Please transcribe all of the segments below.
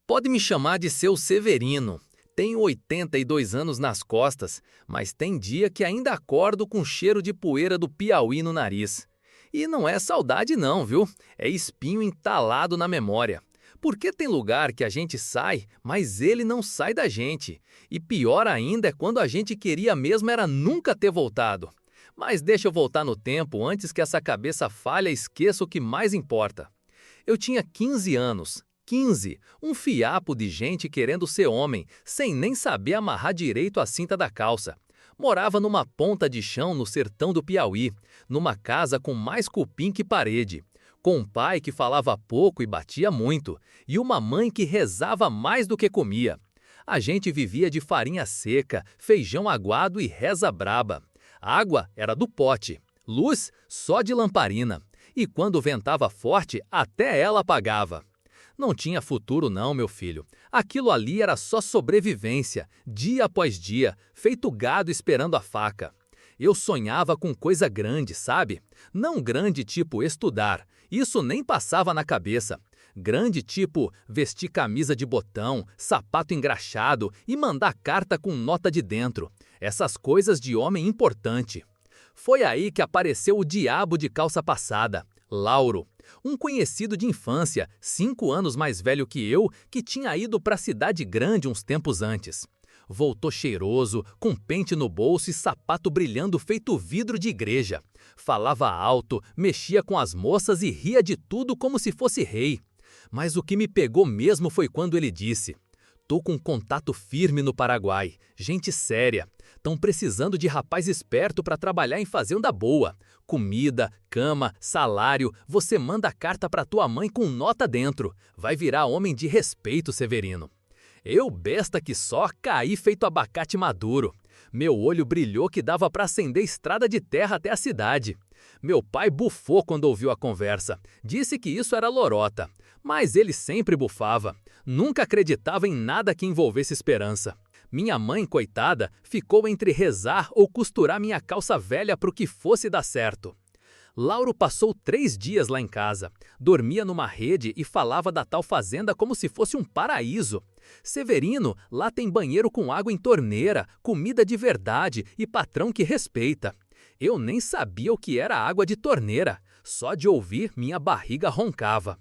Pode me chamar de seu Severino. Tenho 82 anos nas costas, mas tem dia que ainda acordo com cheiro de poeira do Piauí no nariz. E não é saudade não, viu? É espinho entalado na memória. Porque tem lugar que a gente sai, mas ele não sai da gente. E pior ainda é quando a gente queria mesmo era nunca ter voltado. Mas deixa eu voltar no tempo antes que essa cabeça falha e esqueça o que mais importa. Eu tinha 15 anos. 15, um fiapo de gente querendo ser homem, sem nem saber amarrar direito a cinta da calça. Morava numa ponta de chão no sertão do Piauí, numa casa com mais cupim que parede, com um pai que falava pouco e batia muito, e uma mãe que rezava mais do que comia. A gente vivia de farinha seca, feijão aguado e reza braba. Água era do pote, luz só de lamparina, e quando ventava forte, até ela apagava. Não tinha futuro não, meu filho. Aquilo ali era só sobrevivência, dia após dia, feito gado esperando a faca. Eu sonhava com coisa grande, sabe? Não grande tipo estudar, isso nem passava na cabeça. Grande tipo vestir camisa de botão, sapato engraxado e mandar carta com nota de dentro. Essas coisas de homem importante. Foi aí que apareceu o diabo de calça passada, Lauro. Um conhecido de infância, 5 anos mais velho que eu, que tinha ido para a cidade grande uns tempos antes. Voltou cheiroso, com pente no bolso e sapato brilhando feito vidro de igreja. Falava alto, mexia com as moças e ria de tudo como se fosse rei. Mas o que me pegou mesmo foi quando ele disse: "Tô com contato firme no Paraguai, gente séria. Tão precisando de rapaz esperto para trabalhar em fazenda boa. Comida, cama, salário, você manda a carta para tua mãe com nota dentro. Vai virar homem de respeito, Severino." Eu, besta que só, caí feito abacate maduro. Meu olho brilhou que dava para acender estrada de terra até a cidade. Meu pai bufou quando ouviu a conversa. Disse que isso era lorota. Mas ele sempre bufava. Nunca acreditava em nada que envolvesse esperança. Minha mãe, coitada, ficou entre rezar ou costurar minha calça velha para o que fosse dar certo. Lauro passou 3 dias lá em casa. Dormia numa rede e falava da tal fazenda como se fosse um paraíso. Severino, lá tem banheiro com água em torneira, comida de verdade e patrão que respeita. Eu nem sabia o que era água de torneira. Só de ouvir, minha barriga roncava.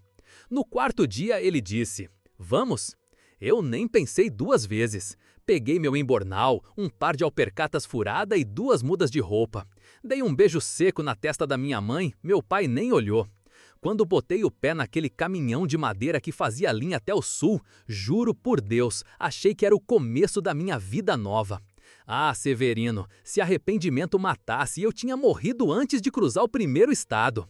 No 4º dia, ele disse: "Vamos?" Eu nem pensei 2 vezes. Peguei meu embornal, um par de alpercatas furada e 2 mudas de roupa. Dei um beijo seco na testa da minha mãe, meu pai nem olhou. Quando botei o pé naquele caminhão de madeira que fazia linha até o sul, juro por Deus, achei que era o começo da minha vida nova. Ah, Severino, se arrependimento matasse, eu tinha morrido antes de cruzar o 1º estado.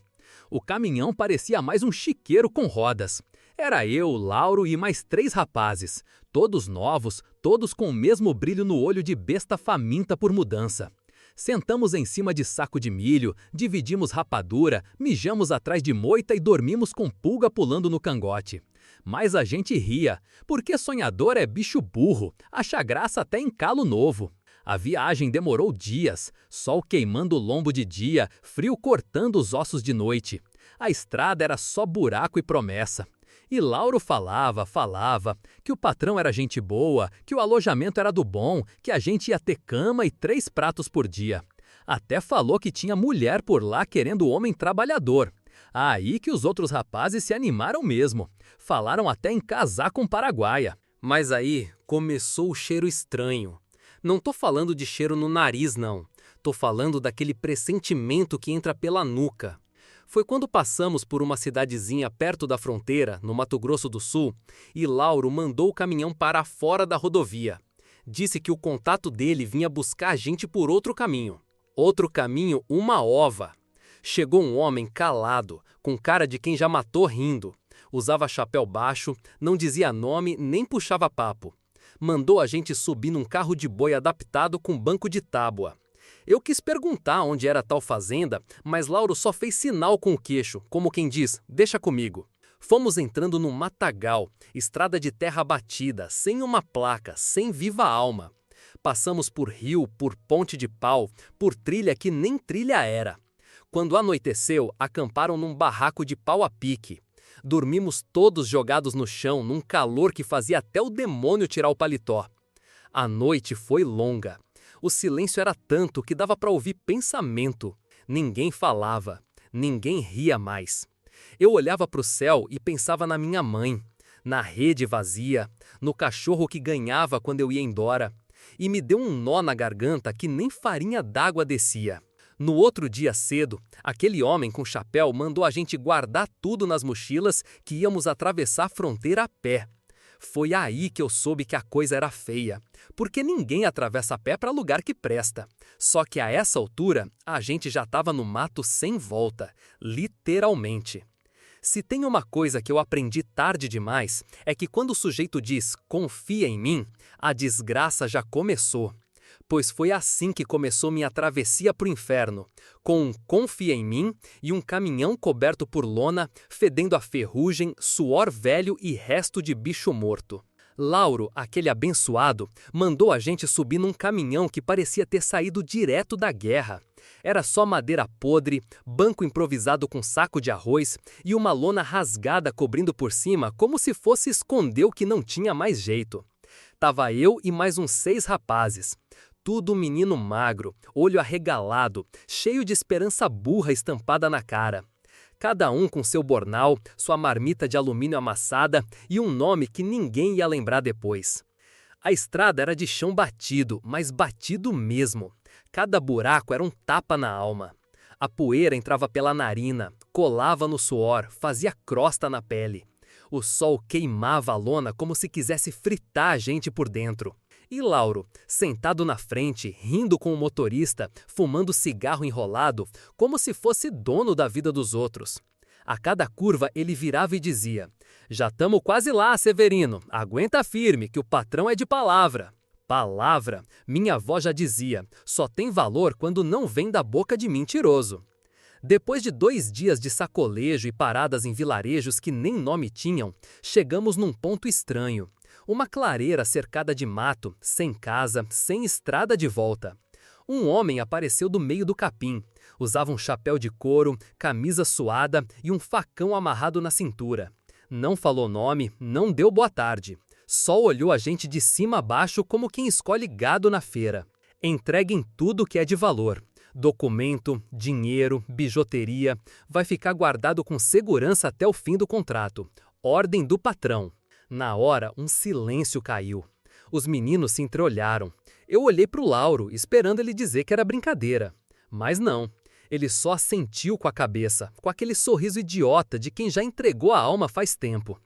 O caminhão parecia mais um chiqueiro com rodas. Era eu, Lauro e mais 3 rapazes, todos novos, todos com o mesmo brilho no olho de besta faminta por mudança. Sentamos em cima de saco de milho, dividimos rapadura, mijamos atrás de moita e dormimos com pulga pulando no cangote. Mas a gente ria, porque sonhador é bicho burro, acha graça até em calo novo. A viagem demorou dias, sol queimando o lombo de dia, frio cortando os ossos de noite. A estrada era só buraco e promessa. E Lauro falava, que o patrão era gente boa, que o alojamento era do bom, que a gente ia ter cama e 3 pratos por dia. Até falou que tinha mulher por lá querendo homem trabalhador. Aí que os outros rapazes se animaram mesmo. Falaram até em casar com paraguaia. Mas aí começou o cheiro estranho. Não tô falando de cheiro no nariz, não. Tô falando daquele pressentimento que entra pela nuca. Foi quando passamos por uma cidadezinha perto da fronteira, no Mato Grosso do Sul, e Lauro mandou o caminhão parar fora da rodovia. Disse que o contato dele vinha buscar a gente por outro caminho. Outro caminho, uma ova. Chegou um homem calado, com cara de quem já matou rindo. Usava chapéu baixo, não dizia nome nem puxava papo. Mandou a gente subir num carro de boi adaptado com banco de tábua. Eu quis perguntar onde era tal fazenda, mas Lauro só fez sinal com o queixo, como quem diz, deixa comigo. Fomos entrando num matagal, estrada de terra batida, sem uma placa, sem viva alma. Passamos por rio, por ponte de pau, por trilha que nem trilha era. Quando anoiteceu, acamparam num barraco de pau a pique. Dormimos todos jogados no chão, num calor que fazia até o demônio tirar o paletó. A noite foi longa. O silêncio era tanto que dava para ouvir pensamento. Ninguém falava, ninguém ria mais. Eu olhava para o céu e pensava na minha mãe, na rede vazia, no cachorro que ganhava quando eu ia embora. E me deu um nó na garganta que nem farinha d'água descia. No outro dia cedo, aquele homem com chapéu mandou a gente guardar tudo nas mochilas que íamos atravessar a fronteira a pé. Foi aí que eu soube que a coisa era feia, porque ninguém atravessa a pé para lugar que presta. Só que a essa altura, a gente já estava no mato sem volta, literalmente. Se tem uma coisa que eu aprendi tarde demais, é que quando o sujeito diz "confia em mim", a desgraça já começou. Pois foi assim que começou minha travessia para o inferno, com um "confia em mim" e um caminhão coberto por lona, fedendo a ferrugem, suor velho e resto de bicho morto. Lauro, aquele abençoado, mandou a gente subir num caminhão que parecia ter saído direto da guerra. Era só madeira podre, banco improvisado com saco de arroz e uma lona rasgada cobrindo por cima como se fosse esconder o que não tinha mais jeito. Tava eu e mais uns 6 rapazes. Tudo menino magro, olho arregalado, cheio de esperança burra estampada na cara. Cada um com seu bornal, sua marmita de alumínio amassada e um nome que ninguém ia lembrar depois. A estrada era de chão batido, mas batido mesmo. Cada buraco era um tapa na alma. A poeira entrava pela narina, colava no suor, fazia crosta na pele. O sol queimava a lona como se quisesse fritar a gente por dentro. E Lauro, sentado na frente, rindo com o motorista, fumando cigarro enrolado, como se fosse dono da vida dos outros. A cada curva ele virava e dizia: "Já tamo quase lá, Severino, aguenta firme que o patrão é de palavra." Palavra, minha avó já dizia, só tem valor quando não vem da boca de mentiroso. Depois de 2 dias de sacolejo e paradas em vilarejos que nem nome tinham, chegamos num ponto estranho. Uma clareira cercada de mato, sem casa, sem estrada de volta. Um homem apareceu do meio do capim. Usava um chapéu de couro, camisa suada e um facão amarrado na cintura. Não falou nome, não deu boa tarde. Só olhou a gente de cima a baixo como quem escolhe gado na feira. Entreguem tudo que é de valor. Documento, dinheiro, bijuteria. Vai ficar guardado com segurança até o fim do contrato. Ordem do patrão. Na hora, um silêncio caiu. Os meninos se entreolharam. Eu olhei para o Lauro, esperando ele dizer que era brincadeira. Mas não. Ele só assentiu com a cabeça, com aquele sorriso idiota de quem já entregou a alma faz tempo.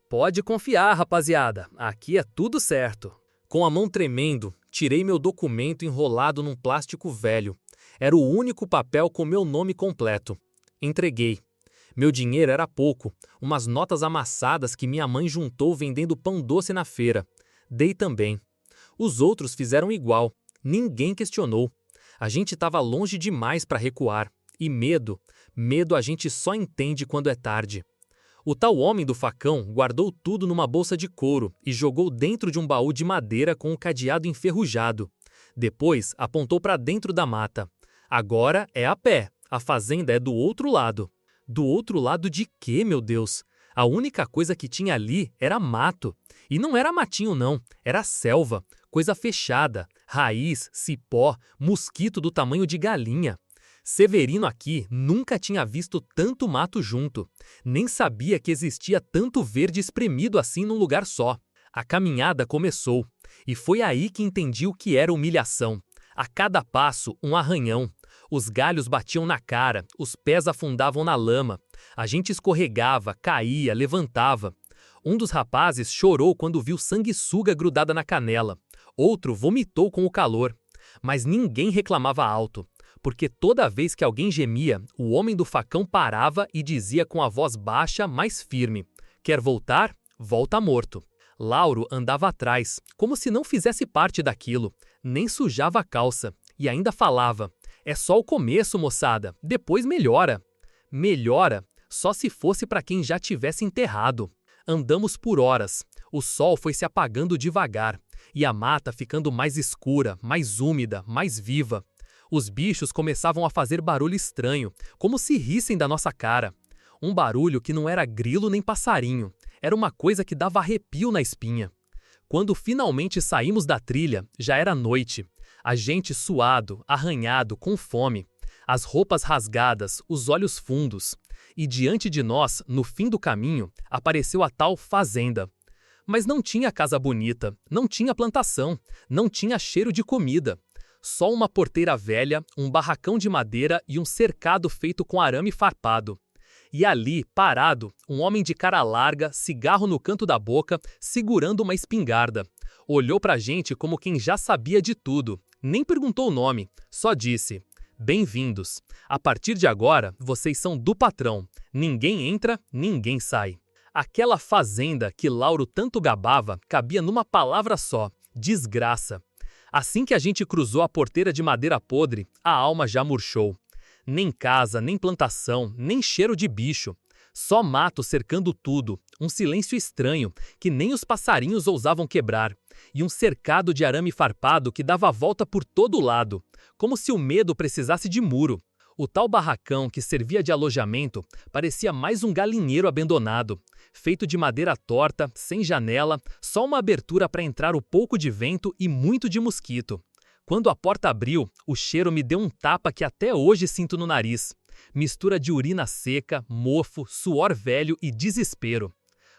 Pode confiar, rapaziada. Aqui é tudo certo. Com a mão tremendo, tirei meu documento enrolado num plástico velho. Era o único papel com meu nome completo. Entreguei. Meu dinheiro era pouco, umas notas amassadas que minha mãe juntou vendendo pão doce na feira. Dei também. Os outros fizeram igual. Ninguém questionou. A gente estava longe demais para recuar. E medo a gente só entende quando é tarde. O tal homem do facão guardou tudo numa bolsa de couro e jogou dentro de um baú de madeira com um cadeado enferrujado. Depois apontou para dentro da mata. Agora é a pé. A fazenda é do outro lado. Do outro lado de quê, meu Deus? A única coisa que tinha ali era mato. E não era matinho não, era selva, coisa fechada, raiz, cipó, mosquito do tamanho de galinha. Severino aqui nunca tinha visto tanto mato junto, nem sabia que existia tanto verde espremido assim num lugar só. A caminhada começou, e foi aí que entendi o que era humilhação. A cada passo, um arranhão. Os galhos batiam na cara, os pés afundavam na lama. A gente escorregava, caía, levantava. Um dos rapazes chorou quando viu sanguessuga grudada na canela. Outro vomitou com o calor. Mas ninguém reclamava alto, porque toda vez que alguém gemia, o homem do facão parava e dizia com a voz baixa, mas firme: "Quer voltar? Volta morto." Lauro andava atrás, como se não fizesse parte daquilo, nem sujava a calça, e ainda falava: "É só o começo, moçada, depois melhora." Melhora só se fosse para quem já tivesse enterrado. Andamos por horas, o sol foi se apagando devagar, e a mata ficando mais escura, mais úmida, mais viva. Os bichos começavam a fazer barulho estranho, como se rissem da nossa cara. Um barulho que não era grilo nem passarinho, era uma coisa que dava arrepio na espinha. Quando finalmente saímos da trilha, já era noite. A gente suado, arranhado, com fome. As roupas rasgadas, os olhos fundos. E diante de nós, no fim do caminho, apareceu a tal fazenda. Mas não tinha casa bonita, não tinha plantação, não tinha cheiro de comida. Só uma porteira velha, um barracão de madeira e um cercado feito com arame farpado. E ali, parado, um homem de cara larga, cigarro no canto da boca, segurando uma espingarda. Olhou pra gente como quem já sabia de tudo. Nem perguntou o nome, só disse: "Bem-vindos. A partir de agora, vocês são do patrão. Ninguém entra, ninguém sai." Aquela fazenda que Lauro tanto gabava cabia numa palavra só: desgraça. Assim que a gente cruzou a porteira de madeira podre, a alma já murchou. Nem casa, nem plantação, nem cheiro de bicho. Só mato cercando tudo, um silêncio estranho que nem os passarinhos ousavam quebrar, e um cercado de arame farpado que dava a volta por todo lado, como se o medo precisasse de muro. O tal barracão que servia de alojamento parecia mais um galinheiro abandonado, feito de madeira torta, sem janela, só uma abertura para entrar o pouco de vento e muito de mosquito. Quando a porta abriu, o cheiro me deu um tapa que até hoje sinto no nariz. Mistura de urina seca, mofo, suor velho e desespero.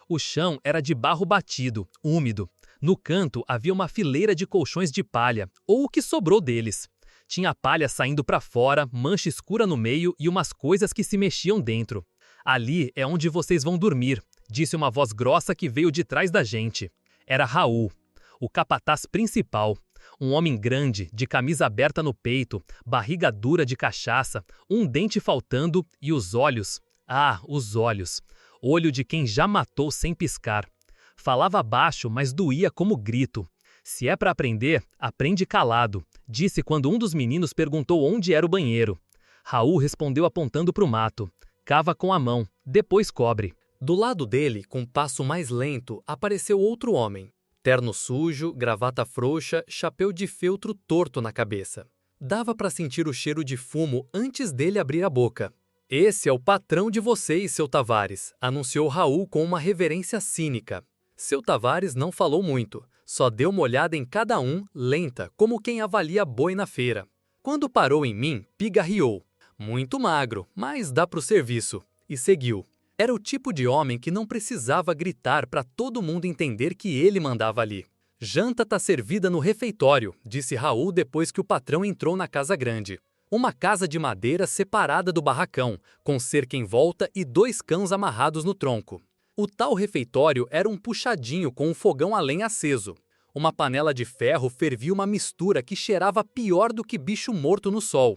O chão era de barro batido, úmido. No canto havia uma fileira de colchões de palha, ou o que sobrou deles. Tinha palha saindo para fora, mancha escura no meio e umas coisas que se mexiam dentro. "Ali é onde vocês vão dormir", disse uma voz grossa que veio de trás da gente. Era Raul, o capataz principal. Um homem grande, de camisa aberta no peito, barriga dura de cachaça, um dente faltando e os olhos. Ah, os olhos. Olho de quem já matou sem piscar. Falava baixo, mas doía como grito. "Se é para aprender, aprende calado", disse quando um dos meninos perguntou onde era o banheiro. Raul respondeu apontando para o mato. "Cava com a mão, depois cobre." Do lado dele, com passo mais lento, apareceu outro homem. Terno sujo, gravata frouxa, chapéu de feltro torto na cabeça. Dava para sentir o cheiro de fumo antes dele abrir a boca. "Esse é o patrão de vocês, seu Tavares", anunciou Raul com uma reverência cínica. Seu Tavares não falou muito, só deu uma olhada em cada um, lenta, como quem avalia boi na feira. Quando parou em mim, pigarreou. "Muito magro, mas dá pro serviço." E seguiu. Era o tipo de homem que não precisava gritar para todo mundo entender que ele mandava ali. "Janta tá servida no refeitório", disse Raul depois que o patrão entrou na casa grande. Uma casa de madeira separada do barracão, com cerca em volta e 2 cães amarrados no tronco. O tal refeitório era um puxadinho com um fogão a lenha aceso. Uma panela de ferro fervia uma mistura que cheirava pior do que bicho morto no sol.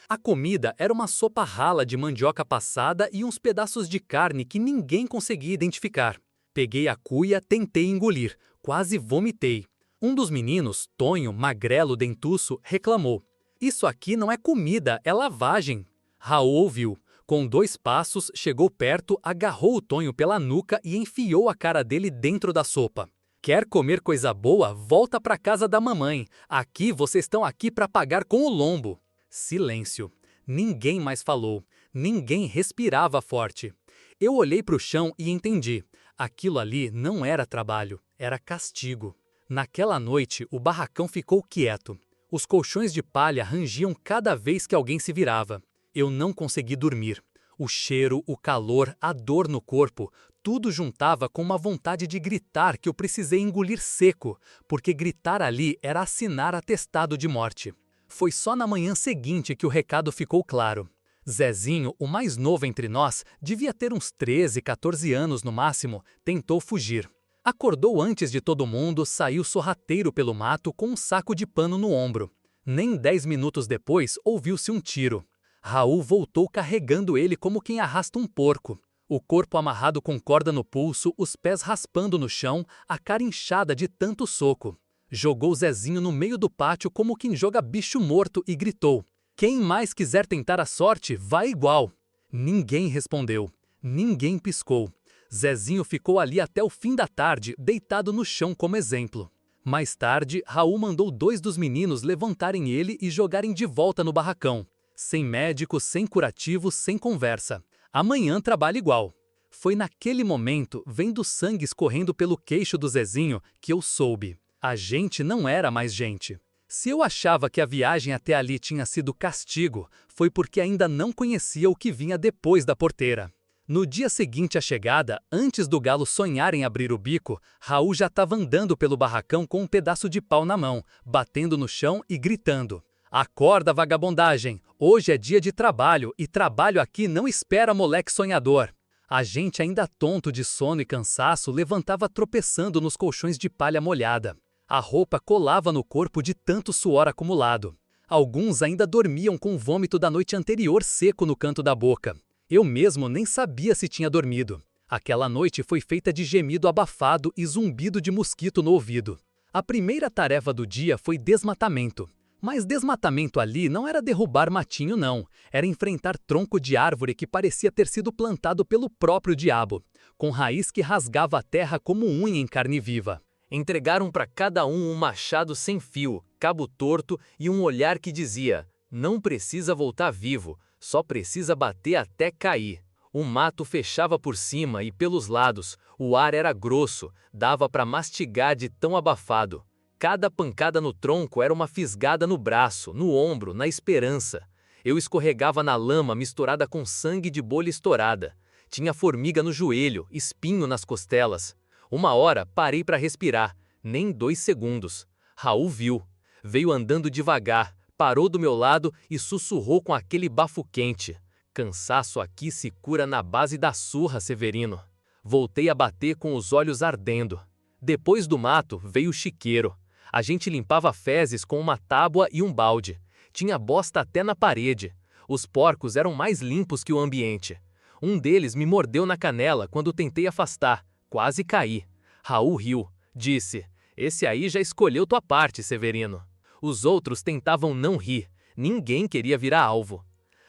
A comida era uma sopa rala de mandioca passada e uns pedaços de carne que ninguém conseguia identificar. Peguei a cuia, tentei engolir, quase vomitei. Um dos meninos, Tonho, magrelo, dentuço, reclamou: "Isso aqui não é comida, é lavagem." Raul ouviu. Com 2 passos, chegou perto, agarrou o Tonho pela nuca e enfiou a cara dele dentro da sopa. "Quer comer coisa boa? Volta pra casa da mamãe. Aqui vocês estão aqui para pagar com o lombo." Silêncio. Ninguém mais falou. Ninguém respirava forte. Eu olhei para o chão e entendi. Aquilo ali não era trabalho, era castigo. Naquela noite, o barracão ficou quieto. Os colchões de palha rangiam cada vez que alguém se virava. Eu não consegui dormir. O cheiro, o calor, a dor no corpo, tudo juntava com uma vontade de gritar que eu precisei engolir seco, porque gritar ali era assinar atestado de morte. Foi só na manhã seguinte que o recado ficou claro. Zezinho, o mais novo entre nós, devia ter uns 13, 14 anos no máximo, tentou fugir. Acordou antes de todo mundo, saiu sorrateiro pelo mato com um saco de pano no ombro. Nem 10 minutos depois, ouviu-se um tiro. Raul voltou carregando ele como quem arrasta um porco. O corpo amarrado com corda no pulso, os pés raspando no chão, a cara inchada de tanto soco. Jogou Zezinho no meio do pátio como quem joga bicho morto e gritou: "Quem mais quiser tentar a sorte, vai igual." Ninguém respondeu. Ninguém piscou. Zezinho ficou ali até o fim da tarde, deitado no chão como exemplo. Mais tarde, Raul mandou 2 dos meninos levantarem ele e jogarem de volta no barracão. Sem médico, sem curativo, sem conversa. Amanhã trabalha igual. Foi naquele momento, vendo sangue escorrendo pelo queixo do Zezinho, que eu soube. A gente não era mais gente. Se eu achava que a viagem até ali tinha sido castigo, foi porque ainda não conhecia o que vinha depois da porteira. No dia seguinte à chegada, antes do galo sonhar em abrir o bico, Raul já estava andando pelo barracão com um pedaço de pau na mão, batendo no chão e gritando: "Acorda, vagabundagem! Hoje é dia de trabalho e trabalho aqui não espera moleque sonhador." A gente, ainda tonto de sono e cansaço, levantava tropeçando nos colchões de palha molhada. A roupa colava no corpo de tanto suor acumulado. Alguns ainda dormiam com o vômito da noite anterior seco no canto da boca. Eu mesmo nem sabia se tinha dormido. Aquela noite foi feita de gemido abafado e zumbido de mosquito no ouvido. A primeira tarefa do dia foi desmatamento. Mas desmatamento ali não era derrubar matinho não, era enfrentar tronco de árvore que parecia ter sido plantado pelo próprio diabo, com raiz que rasgava a terra como unha em carne viva. Entregaram para cada um machado sem fio, cabo torto e um olhar que dizia: "Não precisa voltar vivo, só precisa bater até cair." O mato fechava por cima e pelos lados, o ar era grosso, dava para mastigar de tão abafado. Cada pancada no tronco era uma fisgada no braço, no ombro, na esperança. Eu escorregava na lama misturada com sangue de bolha estourada. Tinha formiga no joelho, espinho nas costelas. Uma hora parei para respirar, nem 2 segundos. Raul viu. Veio andando devagar, parou do meu lado e sussurrou com aquele bafo quente: "Cansaço aqui se cura na base da surra, Severino." Voltei a bater com os olhos ardendo. Depois do mato veio o chiqueiro. A gente limpava fezes com uma tábua e um balde. Tinha bosta até na parede. Os porcos eram mais limpos que o ambiente. Um deles me mordeu na canela quando tentei afastar. Quase caí. Raul riu. Disse: "Esse aí já escolheu tua parte, Severino." Os outros tentavam não rir. Ninguém queria virar alvo.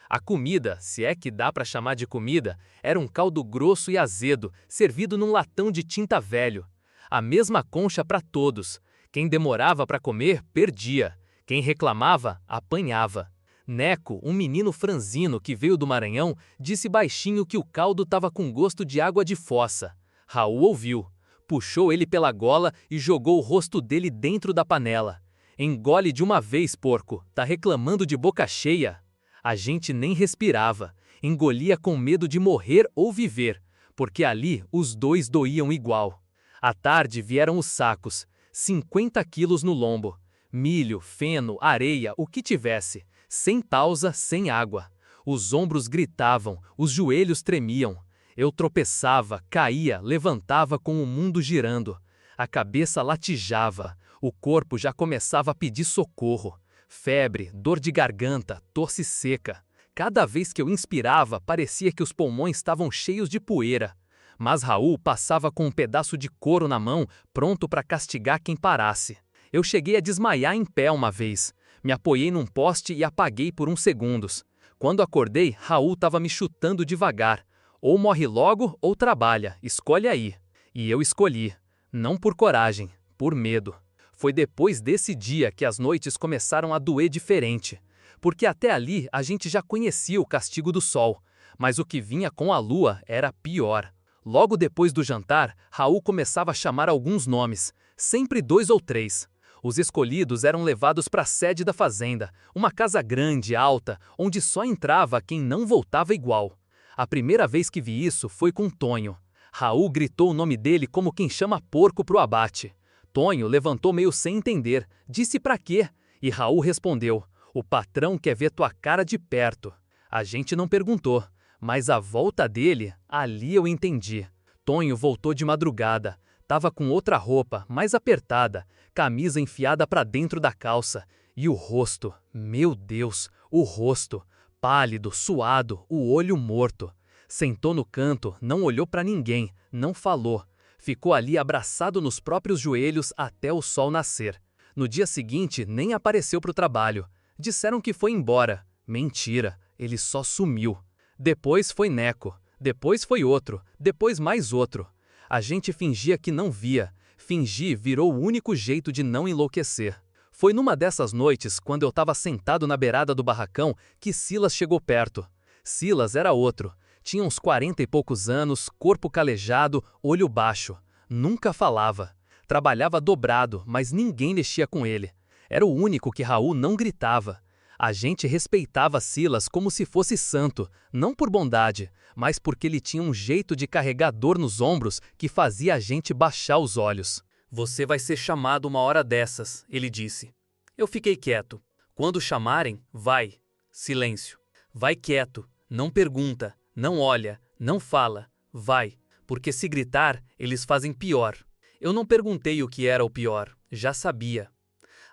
A comida, se é que dá para chamar de comida, era um caldo grosso e azedo, servido num latão de tinta velho. A mesma concha para todos. Quem demorava para comer, perdia. Quem reclamava, apanhava. Neco, um menino franzino que veio do Maranhão, disse baixinho que o caldo estava com gosto de água de fossa. Raul ouviu. Puxou ele pela gola e jogou o rosto dele dentro da panela. "Engole de uma vez, porco. Tá reclamando de boca cheia." A gente nem respirava. Engolia com medo de morrer ou viver, porque ali os dois doíam igual. À tarde vieram os sacos. 50 quilos no lombo. Milho, feno, areia, o que tivesse. Sem pausa, sem água. Os ombros gritavam, os joelhos tremiam. Eu tropeçava, caía, levantava com o mundo girando. A cabeça latejava. O corpo já começava a pedir socorro. Febre, dor de garganta, tosse seca. Cada vez que eu inspirava, parecia que os pulmões estavam cheios de poeira. Mas Raul passava com um pedaço de couro na mão, pronto para castigar quem parasse. Eu cheguei a desmaiar em pé uma vez. Me apoiei num poste e apaguei por uns segundos. Quando acordei, Raul estava me chutando devagar. Ou morre logo ou trabalha, escolhe aí. E eu escolhi. Não por coragem, por medo. Foi depois desse dia que as noites começaram a doer diferente. Porque até ali a gente já conhecia o castigo do sol. Mas o que vinha com a lua era pior. Logo depois do jantar, Raul começava a chamar alguns nomes, sempre 2 ou 3. Os escolhidos eram levados para a sede da fazenda, uma casa grande, alta, onde só entrava quem não voltava igual. A primeira vez que vi isso foi com Tonho. Raul gritou o nome dele como quem chama porco pro abate. Tonho levantou meio sem entender, disse pra quê? E Raul respondeu: "O patrão quer ver tua cara de perto." A gente não perguntou. Mas a volta dele, ali eu entendi. Tonho voltou de madrugada. Tava com outra roupa, mais apertada, camisa enfiada para dentro da calça. E o rosto, meu Deus, o rosto, pálido, suado, o olho morto. Sentou no canto, não olhou para ninguém, não falou. Ficou ali abraçado nos próprios joelhos até o sol nascer. No dia seguinte, nem apareceu pro trabalho. Disseram que foi embora. Mentira, ele só sumiu. Depois foi Neco, depois foi outro, depois mais outro. A gente fingia que não via. Fingir virou o único jeito de não enlouquecer. Foi numa dessas noites, quando eu estava sentado na beirada do barracão, que Silas chegou perto. Silas era outro. Tinha uns 40 e poucos anos, corpo calejado, olho baixo. Nunca falava. Trabalhava dobrado, mas ninguém mexia com ele. Era o único que Raul não gritava. A gente respeitava Silas como se fosse santo, não por bondade, mas porque ele tinha um jeito de carregar dor nos ombros que fazia a gente baixar os olhos. "Você vai ser chamado uma hora dessas", ele disse. Eu fiquei quieto. "Quando chamarem, vai. Silêncio. Vai quieto. Não pergunta, não olha, não fala. Vai. Porque se gritar, eles fazem pior." Eu não perguntei o que era o pior. Já sabia.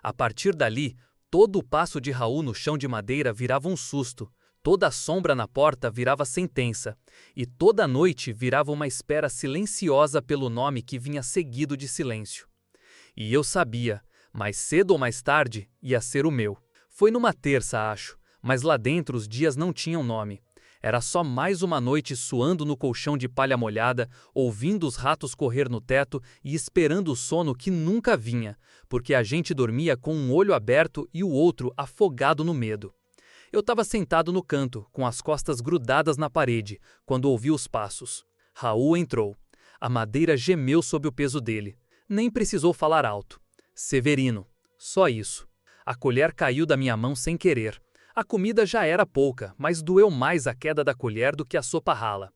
A partir dali, todo o passo de Raul no chão de madeira virava um susto, toda a sombra na porta virava sentença, e toda noite virava uma espera silenciosa pelo nome que vinha seguido de silêncio. E eu sabia, mais cedo ou mais tarde, ia ser o meu. Foi numa terça, acho, mas lá dentro os dias não tinham nome. Era só mais uma noite suando no colchão de palha molhada, ouvindo os ratos correr no teto e esperando o sono que nunca vinha, porque a gente dormia com um olho aberto e o outro afogado no medo. Eu estava sentado no canto, com as costas grudadas na parede, quando ouvi os passos. Raul entrou. A madeira gemeu sob o peso dele. Nem precisou falar alto. "Severino." Só isso. A colher caiu da minha mão sem querer. A comida já era pouca, mas doeu mais a queda da colher do que a sopa rala.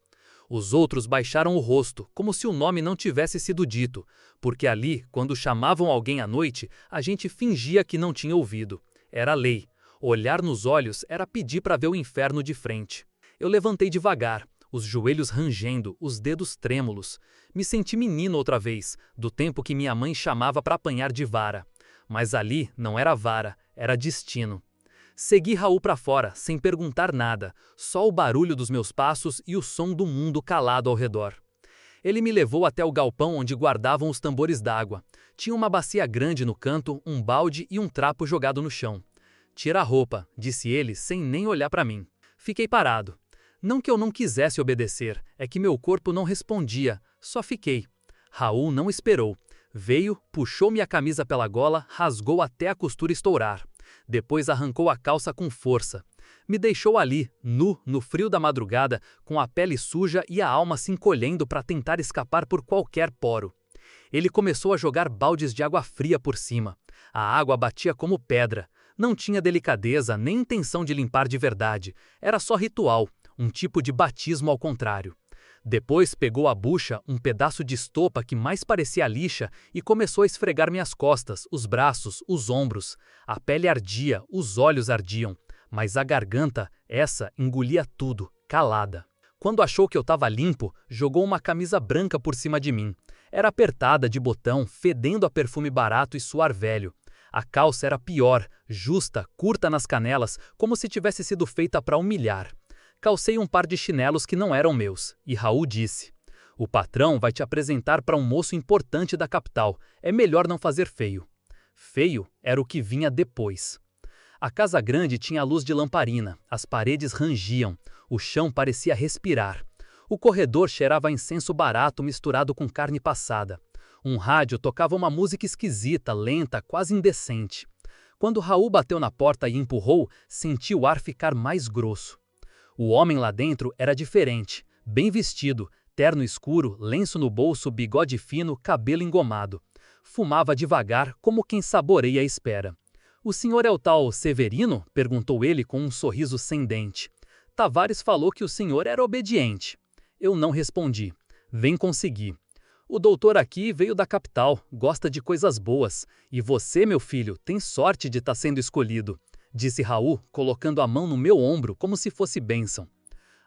Os outros baixaram o rosto, como se o nome não tivesse sido dito, porque ali, quando chamavam alguém à noite, a gente fingia que não tinha ouvido. Era lei. Olhar nos olhos era pedir para ver o inferno de frente. Eu levantei devagar, os joelhos rangendo, os dedos trêmulos. Me senti menino outra vez, do tempo que minha mãe chamava para apanhar de vara. Mas ali não era vara, era destino. Segui Raul para fora, sem perguntar nada, só o barulho dos meus passos e o som do mundo calado ao redor. Ele me levou até o galpão onde guardavam os tambores d'água. Tinha uma bacia grande no canto, um balde e um trapo jogado no chão. "Tira a roupa", disse ele, sem nem olhar para mim. Fiquei parado. Não que eu não quisesse obedecer, é que meu corpo não respondia, só fiquei. Raul não esperou. Veio, puxou-me a camisa pela gola, rasgou até a costura estourar. Depois arrancou a calça com força. Me deixou ali, nu, no frio da madrugada, com a pele suja e a alma se encolhendo para tentar escapar por qualquer poro. Ele começou a jogar baldes de água fria por cima. A água batia como pedra. Não tinha delicadeza nem intenção de limpar de verdade. Era só ritual, um tipo de batismo ao contrário. Depois pegou a bucha, um pedaço de estopa que mais parecia lixa, e começou a esfregar minhas costas, os braços, os ombros. A pele ardia, os olhos ardiam, mas a garganta, essa, engolia tudo, calada. Quando achou que eu estava limpo, jogou uma camisa branca por cima de mim. Era apertada de botão, fedendo a perfume barato e suar velho. A calça era pior, justa, curta nas canelas, como se tivesse sido feita para humilhar. Calcei um par de chinelos que não eram meus, e Raul disse: "O patrão vai te apresentar para um moço importante da capital, é melhor não fazer feio." Feio era o que vinha depois. A casa grande tinha luz de lamparina, as paredes rangiam, o chão parecia respirar. O corredor cheirava a incenso barato misturado com carne passada. Um rádio tocava uma música esquisita, lenta, quase indecente. Quando Raul bateu na porta e empurrou, senti o ar ficar mais grosso. O homem lá dentro era diferente, bem vestido, terno escuro, lenço no bolso, bigode fino, cabelo engomado. Fumava devagar, como quem saboreia a espera. "O senhor é o tal Severino?" perguntou ele com um sorriso sem dente. "Tavares falou que o senhor era obediente." Eu não respondi. "Vem conseguir. O doutor aqui veio da capital, gosta de coisas boas. E você, meu filho, tem sorte de estar sendo escolhido", disse Raul, colocando a mão no meu ombro como se fosse bênção.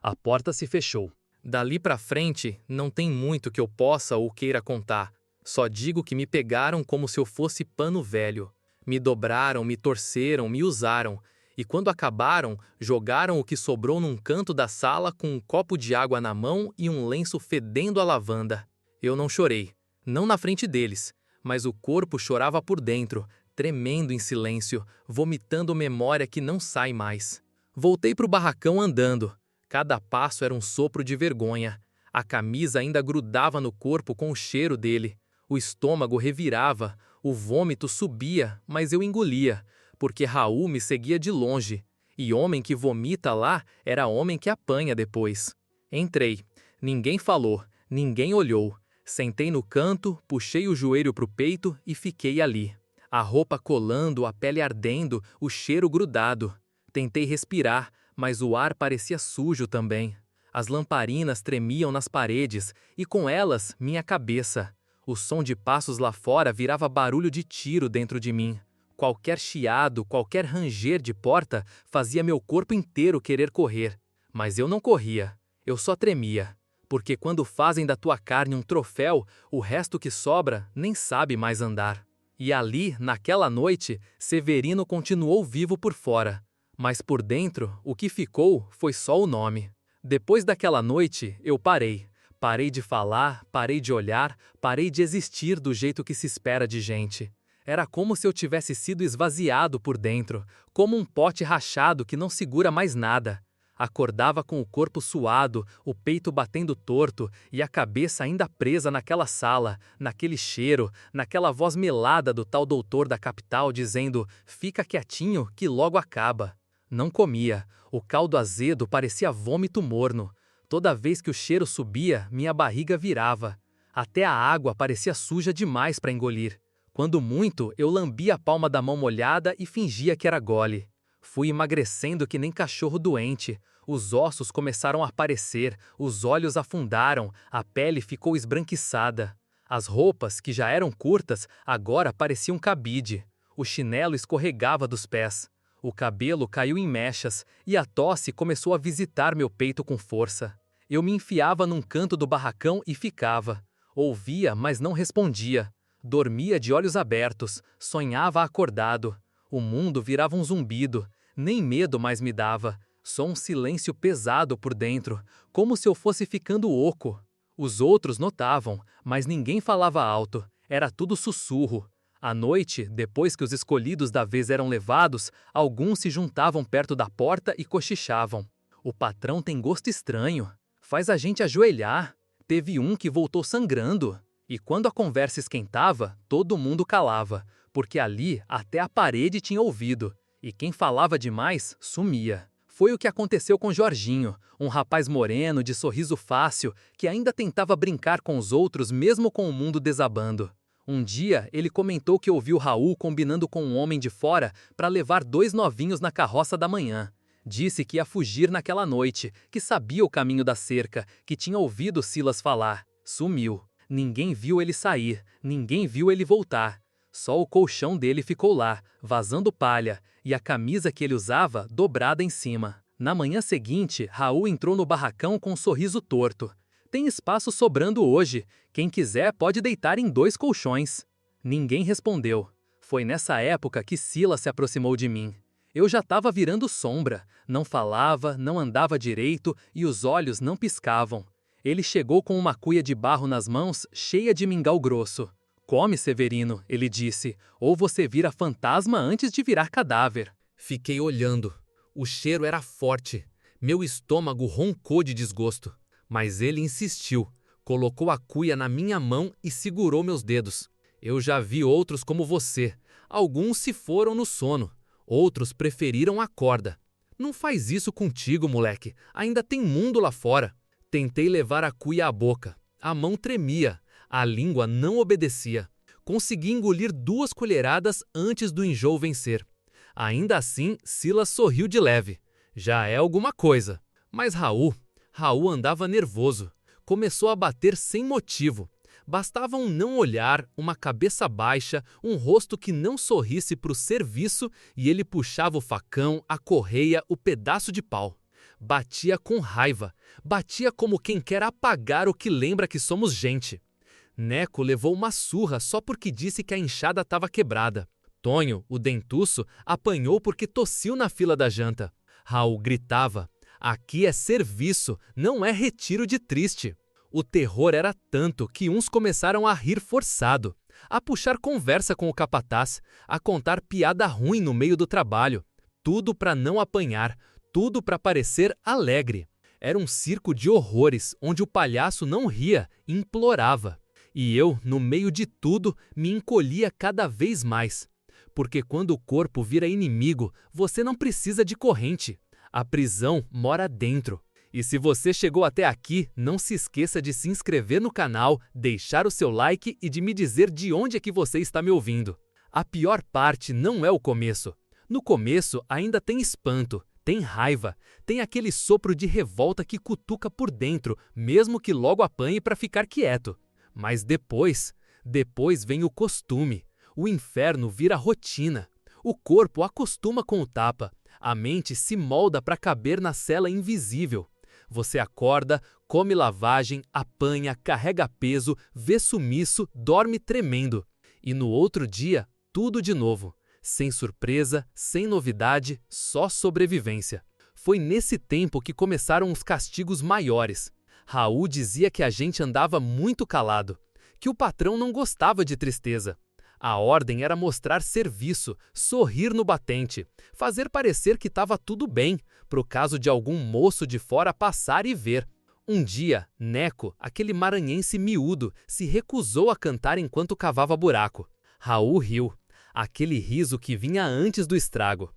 A porta se fechou. Dali pra frente, não tem muito que eu possa ou queira contar. Só digo que me pegaram como se eu fosse pano velho. Me dobraram, me torceram, me usaram. E quando acabaram, jogaram o que sobrou num canto da sala com um copo de água na mão e um lenço fedendo a lavanda. Eu não chorei, não na frente deles, mas o corpo chorava por dentro, tremendo em silêncio, vomitando memória que não sai mais. Voltei pro barracão andando. Cada passo era um sopro de vergonha. A camisa ainda grudava no corpo com o cheiro dele. O estômago revirava, o vômito subia, mas eu engolia, porque Raul me seguia de longe. E homem que vomita lá era homem que apanha depois. Entrei. Ninguém falou, ninguém olhou. Sentei no canto, puxei o joelho pro peito e fiquei ali. A roupa colando, a pele ardendo, o cheiro grudado. Tentei respirar, mas o ar parecia sujo também. As lamparinas tremiam nas paredes e com elas minha cabeça. O som de passos lá fora virava barulho de tiro dentro de mim. Qualquer chiado, qualquer ranger de porta fazia meu corpo inteiro querer correr. Mas eu não corria, eu só tremia. Porque quando fazem da tua carne um troféu, o resto que sobra nem sabe mais andar. E ali, naquela noite, Severino continuou vivo por fora. Mas por dentro, o que ficou foi só o nome. Depois daquela noite, eu parei. Parei de falar, parei de olhar, parei de existir do jeito que se espera de gente. Era como se eu tivesse sido esvaziado por dentro, como um pote rachado que não segura mais nada. Acordava com o corpo suado, o peito batendo torto e a cabeça ainda presa naquela sala, naquele cheiro, naquela voz melada do tal doutor da capital dizendo: "Fica quietinho que logo acaba". Não comia, o caldo azedo parecia vômito morno. Toda vez que o cheiro subia, minha barriga virava. Até a água parecia suja demais para engolir. Quando muito, eu lambia a palma da mão molhada e fingia que era gole. Fui emagrecendo que nem cachorro doente. Os ossos começaram a aparecer, os olhos afundaram, a pele ficou esbranquiçada. As roupas, que já eram curtas, agora pareciam cabide. O chinelo escorregava dos pés. O cabelo caiu em mechas e a tosse começou a visitar meu peito com força. Eu me enfiava num canto do barracão e ficava. Ouvia, mas não respondia. Dormia de olhos abertos, sonhava acordado. O mundo virava um zumbido. Nem medo mais me dava. Só um silêncio pesado por dentro, como se eu fosse ficando oco. Os outros notavam, mas ninguém falava alto. Era tudo sussurro. À noite, depois que os escolhidos da vez eram levados, alguns se juntavam perto da porta e cochichavam. O patrão tem gosto estranho. Faz a gente ajoelhar. Teve um que voltou sangrando. E quando a conversa esquentava, todo mundo calava, porque ali até a parede tinha ouvido. E quem falava demais, sumia. Foi o que aconteceu com Jorginho, um rapaz moreno de sorriso fácil que ainda tentava brincar com os outros mesmo com o mundo desabando. Um dia, ele comentou que ouviu Raul combinando com um homem de fora para levar 2 novinhos na carroça da manhã. Disse que ia fugir naquela noite, que sabia o caminho da cerca, que tinha ouvido Silas falar. Sumiu. Ninguém viu ele sair, ninguém viu ele voltar. Só o colchão dele ficou lá, vazando palha, e a camisa que ele usava dobrada em cima. Na manhã seguinte, Raul entrou no barracão com um sorriso torto. Tem espaço sobrando hoje. Quem quiser pode deitar em 2 colchões. Ninguém respondeu. Foi nessa época que Silas se aproximou de mim. Eu já estava virando sombra. Não falava, não andava direito e os olhos não piscavam. Ele chegou com uma cuia de barro nas mãos, cheia de mingau grosso. "Come, Severino", ele disse, "ou você vira fantasma antes de virar cadáver". Fiquei olhando. O cheiro era forte. Meu estômago roncou de desgosto. Mas ele insistiu. Colocou a cuia na minha mão e segurou meus dedos. "Eu já vi outros como você. Alguns se foram no sono. Outros preferiram a corda. Não faz isso contigo, moleque. Ainda tem mundo lá fora." Tentei levar a cuia à boca. A mão tremia. A língua não obedecia. Consegui engolir 2 colheradas antes do enjoo vencer. Ainda assim, Silas sorriu de leve. Já é alguma coisa. Mas Raul andava nervoso. Começou a bater sem motivo. Bastava um não olhar, uma cabeça baixa, um rosto que não sorrisse para o serviço e ele puxava o facão, a correia, o pedaço de pau. Batia com raiva. Batia como quem quer apagar o que lembra que somos gente. Neco levou uma surra só porque disse que a enxada estava quebrada. Tonho, o dentuço, apanhou porque tossiu na fila da janta. Raul gritava: "Aqui é serviço, não é retiro de triste." O terror era tanto que uns começaram a rir forçado, a puxar conversa com o capataz, a contar piada ruim no meio do trabalho. Tudo para não apanhar, tudo para parecer alegre. Era um circo de horrores, onde o palhaço não ria, implorava. E eu, no meio de tudo, me encolhia cada vez mais. Porque quando o corpo vira inimigo, você não precisa de corrente. A prisão mora dentro. E se você chegou até aqui, não se esqueça de se inscrever no canal, deixar o seu like e de me dizer de onde é que você está me ouvindo. A pior parte não é o começo. No começo ainda tem espanto, tem raiva, tem aquele sopro de revolta que cutuca por dentro, mesmo que logo apanhe para ficar quieto. Mas depois vem o costume. O inferno vira rotina. O corpo acostuma com o tapa. A mente se molda para caber na cela invisível. Você acorda, come lavagem, apanha, carrega peso, vê sumiço, dorme tremendo. E no outro dia, tudo de novo. Sem surpresa, sem novidade, só sobrevivência. Foi nesse tempo que começaram os castigos maiores. Raul dizia que a gente andava muito calado, que o patrão não gostava de tristeza. A ordem era mostrar serviço, sorrir no batente, fazer parecer que estava tudo bem, pro caso de algum moço de fora passar e ver. Um dia, Neco, aquele maranhense miúdo, se recusou a cantar enquanto cavava buraco. Raul riu, aquele riso que vinha antes do estrago.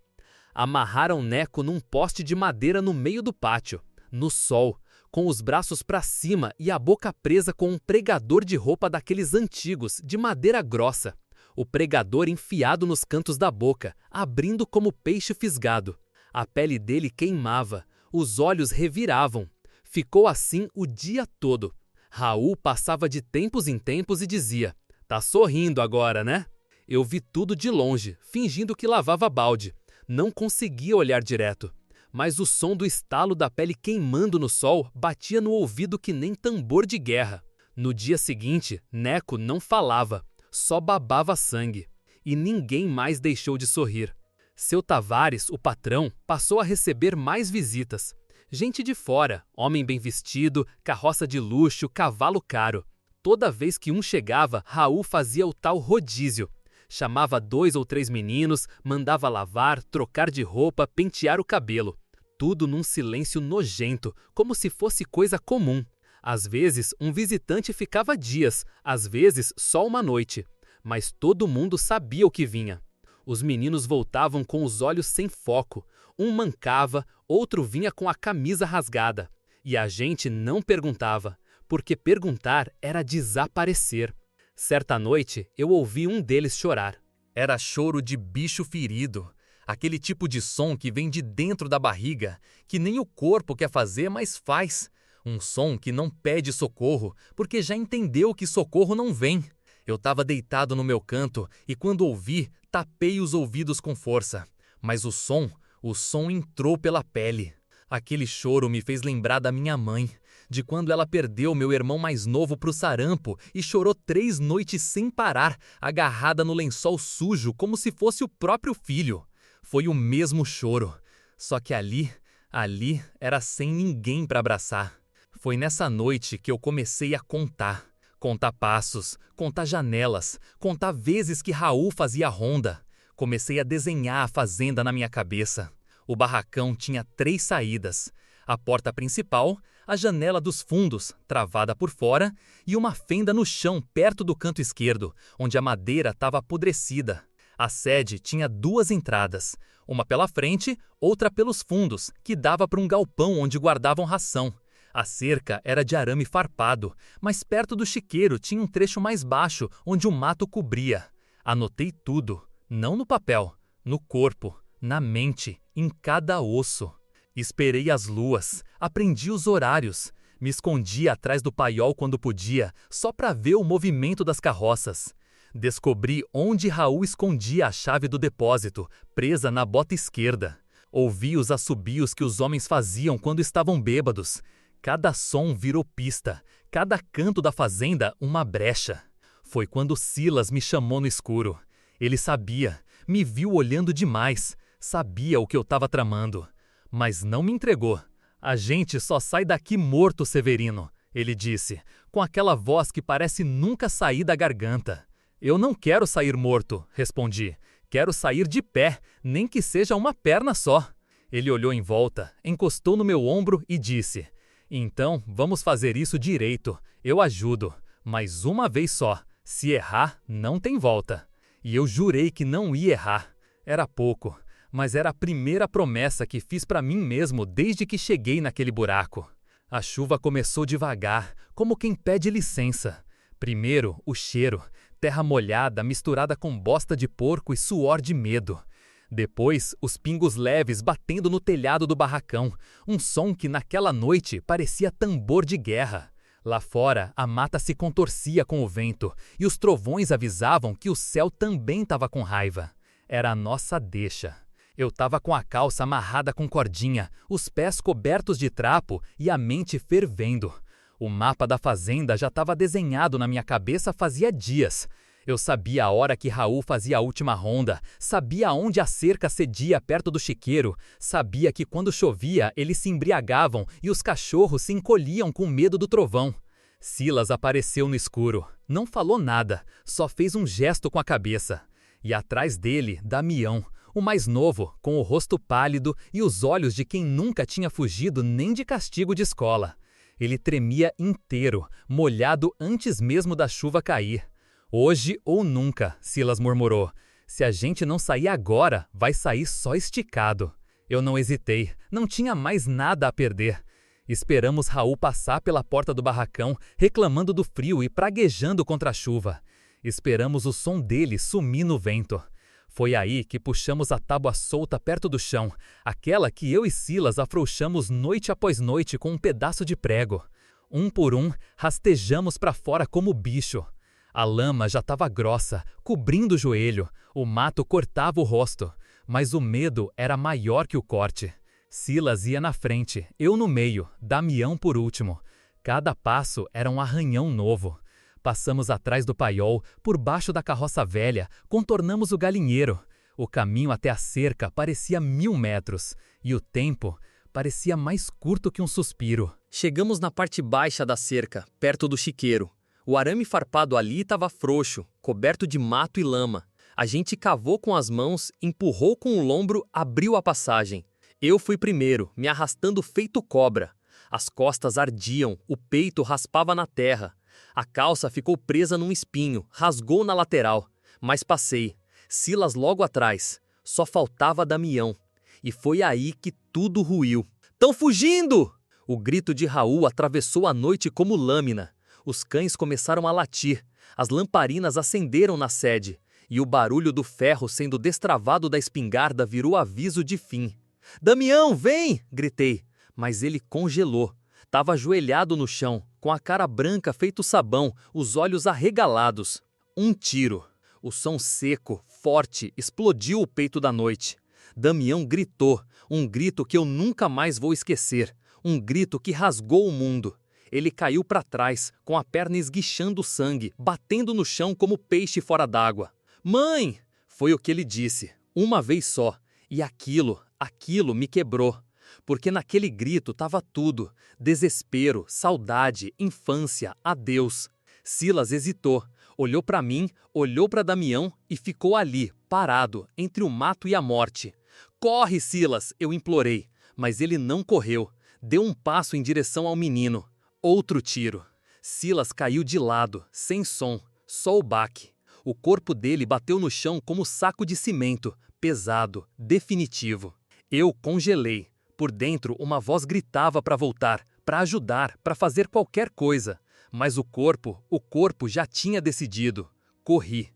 Amarraram Neco num poste de madeira no meio do pátio, no sol, com os braços para cima e a boca presa com um pregador de roupa daqueles antigos, de madeira grossa. O pregador enfiado nos cantos da boca, abrindo como peixe fisgado. A pele dele queimava, os olhos reviravam. Ficou assim o dia todo. Raul passava de tempos em tempos e dizia: "Tá sorrindo agora, né?" Eu vi tudo de longe, fingindo que lavava balde. Não conseguia olhar direto. Mas o som do estalo da pele queimando no sol batia no ouvido que nem tambor de guerra. No dia seguinte, Neco não falava. Só babava sangue. E ninguém mais deixou de sorrir. Seu Tavares, o patrão, passou a receber mais visitas. Gente de fora, homem bem vestido, carroça de luxo, cavalo caro. Toda vez que um chegava, Raul fazia o tal rodízio. Chamava 2 ou 3 meninos, mandava lavar, trocar de roupa, pentear o cabelo. Tudo num silêncio nojento, como se fosse coisa comum. Às vezes, um visitante ficava dias, às vezes só uma noite. Mas todo mundo sabia o que vinha. Os meninos voltavam com os olhos sem foco. Um mancava, outro vinha com a camisa rasgada. E a gente não perguntava, porque perguntar era desaparecer. Certa noite, eu ouvi um deles chorar. Era choro de bicho ferido. Aquele tipo de som que vem de dentro da barriga, que nem o corpo quer fazer, mas faz. Um som que não pede socorro, porque já entendeu que socorro não vem. Eu estava deitado no meu canto e quando ouvi, tapei os ouvidos com força. Mas o som entrou pela pele. Aquele choro me fez lembrar da minha mãe, de quando ela perdeu meu irmão mais novo pro sarampo e chorou 3 noites sem parar, agarrada no lençol sujo como se fosse o próprio filho. Foi o mesmo choro, só que ali era sem ninguém para abraçar. Foi nessa noite que eu comecei a contar. Contar passos, contar janelas, contar vezes que Raul fazia ronda. Comecei a desenhar a fazenda na minha cabeça. O barracão tinha 3 saídas. A porta principal, a janela dos fundos, travada por fora, e uma fenda no chão perto do canto esquerdo, onde a madeira estava apodrecida. A sede tinha 2 entradas, uma pela frente, outra pelos fundos, que dava para um galpão onde guardavam ração. A cerca era de arame farpado, mas perto do chiqueiro tinha um trecho mais baixo, onde o mato cobria. Anotei tudo, não no papel, no corpo, na mente, em cada osso. Esperei as luas, aprendi os horários, me escondi atrás do paiol quando podia, só para ver o movimento das carroças. Descobri onde Raul escondia a chave do depósito, presa na bota esquerda. Ouvi os assobios que os homens faziam quando estavam bêbados. Cada som virou pista, cada canto da fazenda uma brecha. Foi quando Silas me chamou no escuro. Ele sabia, me viu olhando demais, sabia o que eu estava tramando. Mas não me entregou. "A gente só sai daqui morto, Severino", ele disse, com aquela voz que parece nunca sair da garganta. "Eu não quero sair morto", respondi. "Quero sair de pé, nem que seja uma perna só." Ele olhou em volta, encostou no meu ombro e disse: "Então, vamos fazer isso direito. Eu ajudo. Mas uma vez só. Se errar, não tem volta." E eu jurei que não ia errar. Era pouco, mas era a primeira promessa que fiz para mim mesmo desde que cheguei naquele buraco. A chuva começou devagar, como quem pede licença. Primeiro, o cheiro, terra molhada misturada com bosta de porco e suor de medo. Depois, os pingos leves batendo no telhado do barracão, um som que naquela noite parecia tambor de guerra. Lá fora, a mata se contorcia com o vento e os trovões avisavam que o céu também estava com raiva. Era a nossa deixa. Eu estava com a calça amarrada com cordinha, os pés cobertos de trapo e a mente fervendo. O mapa da fazenda já estava desenhado na minha cabeça fazia dias. Eu sabia a hora que Raul fazia a última ronda, sabia onde a cerca cedia perto do chiqueiro, sabia que quando chovia eles se embriagavam e os cachorros se encolhiam com medo do trovão. Silas apareceu no escuro. Não falou nada, só fez um gesto com a cabeça. E atrás dele, Damião, o mais novo, com o rosto pálido e os olhos de quem nunca tinha fugido nem de castigo de escola. Ele tremia inteiro, molhado antes mesmo da chuva cair. Hoje ou nunca, Silas murmurou. Se a gente não sair agora, vai sair só esticado. Eu não hesitei, não tinha mais nada a perder. Esperamos Raul passar pela porta do barracão, reclamando do frio e praguejando contra a chuva. Esperamos o som dele sumir no vento. Foi aí que puxamos a tábua solta perto do chão, aquela que eu e Silas afrouxamos noite após noite com um pedaço de prego. Um por um, rastejamos para fora como bicho. A lama já estava grossa, cobrindo o joelho, o mato cortava o rosto, mas o medo era maior que o corte. Silas ia na frente, eu no meio, Damião por último. Cada passo era um arranhão novo. Passamos atrás do paiol, por baixo da carroça velha, contornamos o galinheiro. O caminho até a cerca parecia 1000 metros, e o tempo parecia mais curto que um suspiro. Chegamos na parte baixa da cerca, perto do chiqueiro. O arame farpado ali estava frouxo, coberto de mato e lama. A gente cavou com as mãos, empurrou com o lombro, abriu a passagem. Eu fui primeiro, me arrastando feito cobra. As costas ardiam, o peito raspava na terra. A calça ficou presa num espinho, rasgou na lateral. Mas passei. Silas logo atrás. Só faltava Damião. E foi aí que tudo ruiu. "Tão fugindo!" O grito de Raul atravessou a noite como lâmina. Os cães começaram a latir. As lamparinas acenderam na sede. E o barulho do ferro sendo destravado da espingarda virou aviso de fim. "Damião, vem!" gritei. Mas ele congelou. Tava ajoelhado no chão, com a cara branca feito sabão, os olhos arregalados. Um tiro. O som seco, forte, explodiu o peito da noite. Damião gritou, um grito que eu nunca mais vou esquecer. Um grito que rasgou o mundo. Ele caiu para trás, com a perna esguichando sangue, batendo no chão como peixe fora d'água. "Mãe!" Foi o que ele disse, uma vez só. E aquilo me quebrou. Porque naquele grito estava tudo. Desespero, saudade, infância, adeus. Silas hesitou, olhou para mim, olhou para Damião e ficou ali, parado, entre o mato e a morte. "Corre, Silas!" eu implorei, mas ele não correu. Deu um passo em direção ao menino. Outro tiro. Silas caiu de lado, sem som, só o baque. O corpo dele bateu no chão como saco de cimento, pesado, definitivo. Eu congelei. Por dentro, uma voz gritava para voltar, para ajudar, para fazer qualquer coisa. Mas o corpo já tinha decidido. Corri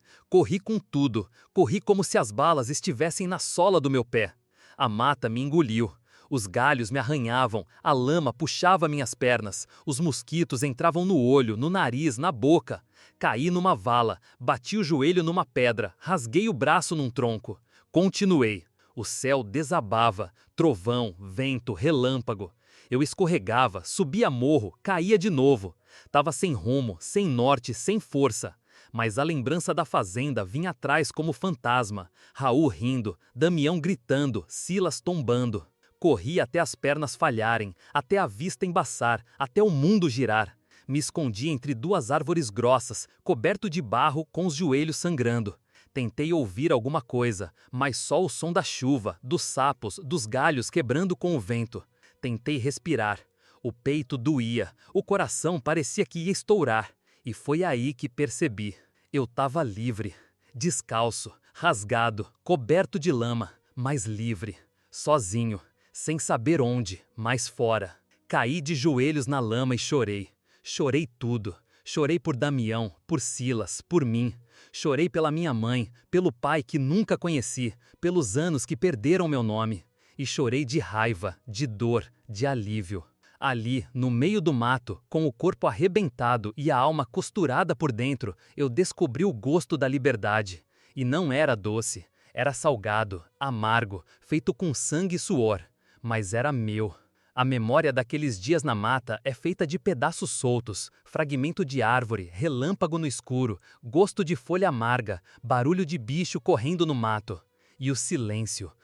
com tudo. Corri como se as balas estivessem na sola do meu pé. A mata me engoliu. Os galhos me arranhavam, a lama puxava minhas pernas, os mosquitos entravam no olho, no nariz, na boca. Caí numa vala, bati o joelho numa pedra, rasguei o braço num tronco. Continuei. O céu desabava, trovão, vento, relâmpago. Eu escorregava, subia morro, caía de novo. Tava sem rumo, sem norte, sem força. Mas a lembrança da fazenda vinha atrás como fantasma. Raul rindo, Damião gritando, Silas tombando. Corri até as pernas falharem, até a vista embaçar, até o mundo girar. Me escondi entre duas árvores grossas, coberto de barro, com os joelhos sangrando. Tentei ouvir alguma coisa, mas só o som da chuva, dos sapos, dos galhos quebrando com o vento. Tentei respirar. O peito doía, o coração parecia que ia estourar. E foi aí que percebi. Eu estava livre, descalço, rasgado, coberto de lama, mas livre, sozinho, sem saber onde, mas fora. Caí de joelhos na lama e chorei. Chorei tudo. Chorei por Damião, por Silas, por mim. Chorei pela minha mãe, pelo pai que nunca conheci, pelos anos que perderam meu nome. E chorei de raiva, de dor, de alívio. Ali, no meio do mato, com o corpo arrebentado e a alma costurada por dentro, eu descobri o gosto da liberdade. E não era doce, era salgado, amargo, feito com sangue e suor. Mas era meu. A memória daqueles dias na mata é feita de pedaços soltos, fragmento de árvore, relâmpago no escuro, gosto de folha amarga, barulho de bicho correndo no mato. E o silêncio